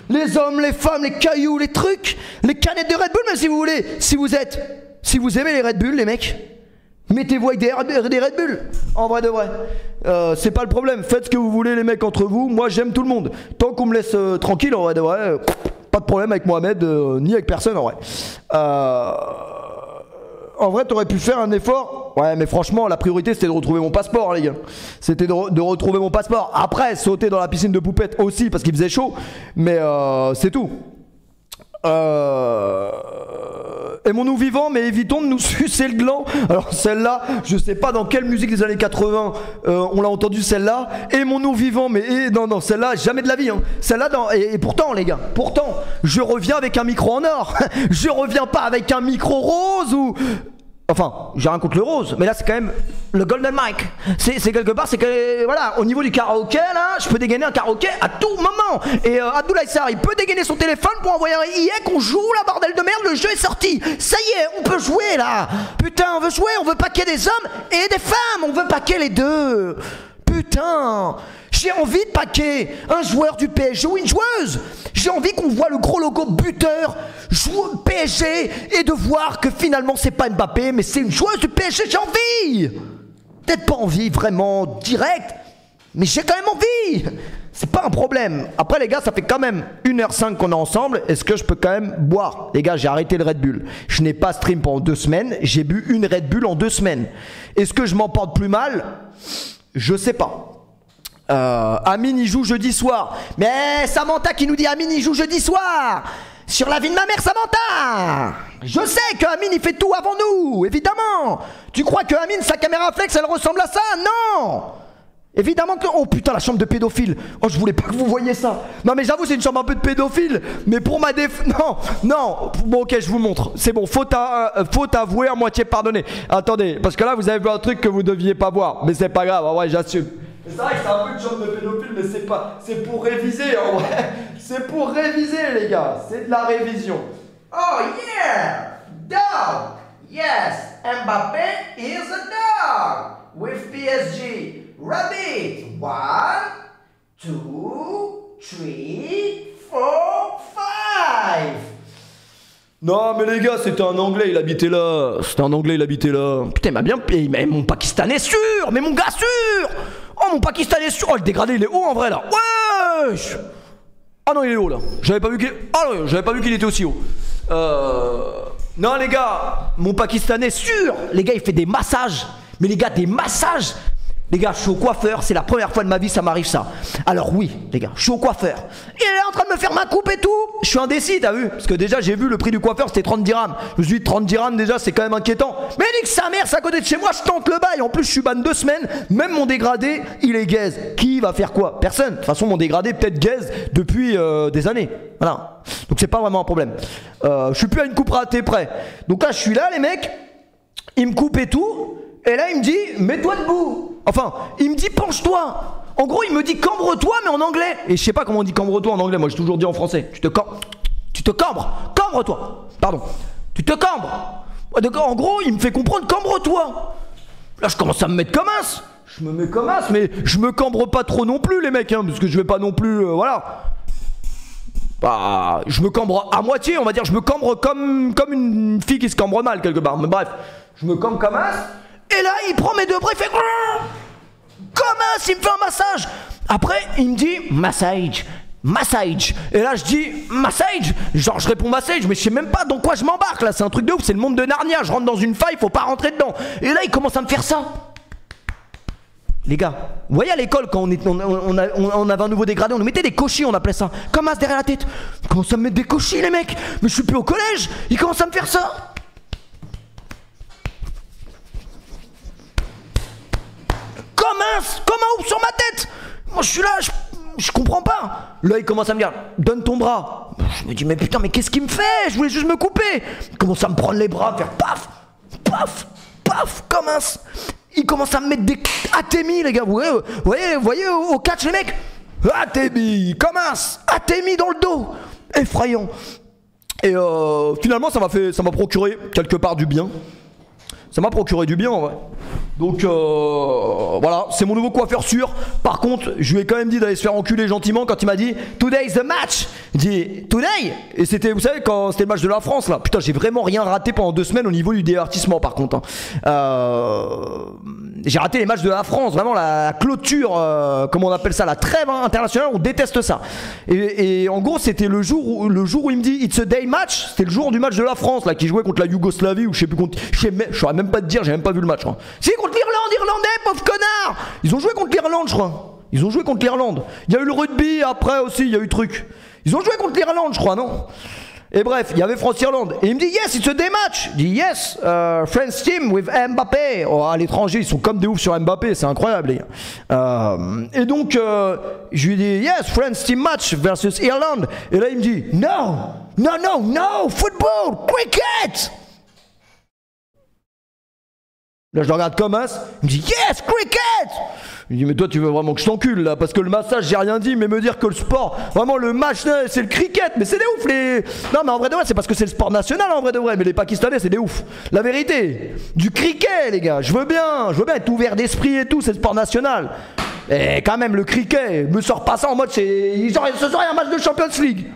Les hommes, les femmes, les cailloux, les trucs. Les canettes de Red Bull, même si vous voulez. Si vous aimez les Red Bull, les mecs, mettez-vous avec des Red Bull. En vrai de vrai. C'est pas le problème. Faites ce que vous voulez, les mecs, entre vous. Moi, j'aime tout le monde. Tant qu'on me laisse tranquille, en vrai de vrai, pas de problème avec Mohamed, ni avec personne, en vrai. En vrai, t'aurais pu faire un effort. Ouais, mais franchement, la priorité, c'était de retrouver mon passeport, les gars. C'était de retrouver mon passeport. Après, sauter dans la piscine de poupettes aussi, parce qu'il faisait chaud. Mais c'est tout. aimons-nous vivants, mais évitons de nous sucer le gland. Alors celle-là, je sais pas dans quelle musique des années 80 on l'a entendu celle-là. Aimons-nous vivants, mais non, celle-là, jamais de la vie. Hein. Celle-là, et pourtant les gars, pourtant, je reviens avec un micro en or. Je reviens pas avec un micro rose ou... Enfin, j'ai rien contre le rose, mais là c'est quand même le golden mic. C'est quelque part, c'est que voilà, au niveau du karaoké là, je peux dégainer un karaoké à tout moment. Et Abdoulaye Sarr, il peut dégainer son téléphone pour envoyer un IE qu'on joue la bordel de merde, le jeu est sorti. Ça y est, on peut jouer là. Putain, on veut jouer, on veut pas qu'il y ait des hommes et des femmes, on veut pas qu'il y ait les deux. Putain, j'ai envie de paquer un joueur du PSG ou une joueuse. J'ai envie qu'on voit le gros logo buteur joueur PSG et de voir que finalement c'est pas Mbappé mais c'est une joueuse du PSG. J'ai envie. Peut-être pas envie vraiment direct, mais j'ai quand même envie. C'est pas un problème. Après les gars, ça fait quand même 1h05 qu'on est ensemble. Est-ce que je peux quand même boire? Les gars, j'ai arrêté le Red Bull. Je n'ai pas stream pendant 2 semaines. J'ai bu une Red Bull en 2 semaines. Est-ce que je m'en porte plus mal? Je sais pas. Amine il joue jeudi soir. Mais Samantha qui nous dit Amine il joue jeudi soir. Sur la vie de ma mère Samantha. Je sais que Amine il fait tout avant nous. Évidemment. Tu crois que Amine sa caméra flex elle ressemble à ça? Non. Évidemment que... Oh putain la chambre de pédophile. Oh je voulais pas que vous voyiez ça. Non mais j'avoue c'est une chambre un peu de pédophile. Mais pour ma Non. Bon ok je vous montre. C'est bon, faute avouée, à moitié pardonnée. Attendez, parce que là vous avez vu un truc que vous deviez pas voir. Mais c'est pas grave, en vrai j'assume. C'est vrai que c'est un peu une chambre de pédophile, mais c'est pas... C'est pour réviser en vrai. C'est pour réviser les gars. C'est de la révision. Oh yeah. Dog. Yes. Mbappé is a dog. With PSG. Rabbit. 1, 2, 3, 4, 5. Non mais les gars, c'était un anglais, il habitait là. C'était un anglais, il habitait là. Putain, il m'a bien payé. Mais mon Pakistanais sûr. Mais mon gars sûr. Oh mon Pakistanais sûr. Oh le dégradé il est haut en vrai là. Wesh. Ah non il est haut là. J'avais pas vu qu'il... Ah non, j'avais pas vu qu'il était aussi haut. Non les gars, mon Pakistanais sûr. Les gars il fait des massages. Mais les gars des massages. Les gars, je suis au coiffeur, c'est la première fois de ma vie ça m'arrive ça. Alors oui, les gars, je suis au coiffeur. Il est en train de me faire ma coupe et tout. Je suis indécis, t'as vu? Parce que déjà j'ai vu le prix du coiffeur c'était 30 dirhams. Je me suis dit 30 dirhams déjà c'est quand même inquiétant. Mais nique sa mère, c'est à côté de chez moi, je tente le bail. En plus je suis ban 2 semaines, même mon dégradé il est gaze. Qui va faire quoi? Personne. De toute façon mon dégradé peut-être gaze depuis des années. Voilà. Donc c'est pas vraiment un problème. Je suis plus à une coupe ratée près. Donc là je suis là les mecs, ils me coupent et tout. Et là il me dit mets-toi debout. Enfin, il me dit penche-toi. En gros, il me dit cambre-toi, mais en anglais. Et je sais pas comment on dit cambre-toi en anglais. Moi, j'ai toujours dit en français. Tu te cambres. Cambre-toi. Pardon. Tu te cambres. En gros, il me fait comprendre cambre-toi. Là, je commence à me mettre comme as. Je me mets comme as, mais je me cambre pas trop non plus, les mecs, hein, parce que je vais pas non plus, voilà. Bah, je me cambre à moitié, on va dire. Je me cambre comme une fille qui se cambre mal quelque part. Mais bref, je me cambre comme as. Et là, il prend mes 2 bras, il fait comme as, il me fait un massage. Après, il me dit massage. Et là, je dis massage. Genre, je réponds massage, mais je sais même pas dans quoi je m'embarque là. C'est un truc de ouf, c'est le monde de Narnia. Je rentre dans une faille, faut pas rentrer dedans. Et là, il commence à me faire ça. Les gars, vous voyez à l'école quand on avait un nouveau dégradé, on nous mettait des cochis, on appelait ça. Comme as derrière la tête. Ils commencent à me mettre des cochis, les mecs. Mais je suis plus au collège. Ils commencent à me faire ça. Comme un ouf sur ma tête. Moi je suis là, je comprends pas. Là il commence à me dire donne ton bras. Je me dis mais putain mais qu'est-ce qu'il me fait? Je voulais juste me couper. Il commence à me prendre les bras, faire paf, paf, paf, comme un... Il commence à me mettre des atémis les gars. Vous voyez au catch les mecs. Atémis, comme un atémis dans le dos. Effrayant. Et finalement ça m'a procuré quelque part du bien. Ça m'a procuré du bien en vrai. Donc voilà, c'est mon nouveau coiffeur sûr. Par contre, je lui ai quand même dit d'aller se faire enculer gentiment quand il m'a dit Today is the match. Il dit Today. Et c'était, vous savez, quand c'était le match de la France là. Putain, j'ai vraiment rien raté pendant 2 semaines au niveau du divertissement par contre. J'ai raté les matchs de la France, vraiment la clôture, comment on appelle ça, la trêve internationale, on déteste ça. Et en gros, c'était le jour où il me dit It's a day match. C'était le jour du match de la France là, qui jouait contre la Yougoslavie ou je sais plus contre. Je saurais même pas te dire, j'ai même pas vu le match. Si, contre l'Irlande, Irlandais, pauvre connard. Ils ont joué contre l'Irlande, je crois. Ils ont joué contre l'Irlande. Il y a eu le rugby après aussi, il y a eu truc. Ils ont joué contre l'Irlande, je crois, non? Et bref, il y avait France-Irlande. Et il me dit, yes, it's a day match. Je dis, yes, France team with Mbappé. Oh, à l'étranger, ils sont comme des oufs sur Mbappé, c'est incroyable, les gars. Et donc, je lui dis, yes, France team match versus Irlande. Et là, il me dit, no, football, cricket. Là, je le regarde comme as. Il me dit, yes, cricket. Je lui dis, mais toi, tu veux vraiment que je t'encule là? Parce que le massage, j'ai rien dit, mais me dire que le sport, vraiment le match, c'est le cricket. Mais c'est des ouf, les. Non, mais en vrai de vrai, c'est parce que c'est le sport national en vrai de vrai. Mais les Pakistanais, c'est des ouf. La vérité, du cricket, les gars. Je veux bien être ouvert d'esprit et tout, c'est le sport national. Et quand même, le cricket, me sort pas ça en mode, ce serait un match de Champions League.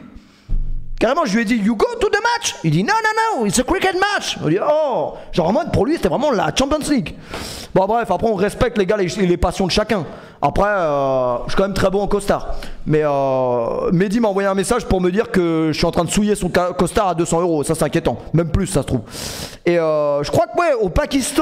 Carrément, je lui ai dit, you go to the match? Il dit, no, it's a cricket match. On dit, oh, genre en mode, pour lui, c'était vraiment la Champions League. Bon, bref, après, on respecte les gars, les passions de chacun. Après, je suis quand même très bon en costard. Mais Mehdi m'a envoyé un message pour me dire que je suis en train de souiller son costard à 200 €. Ça, c'est inquiétant. Même plus, ça se trouve. Et je crois que, ouais, au Pakistan.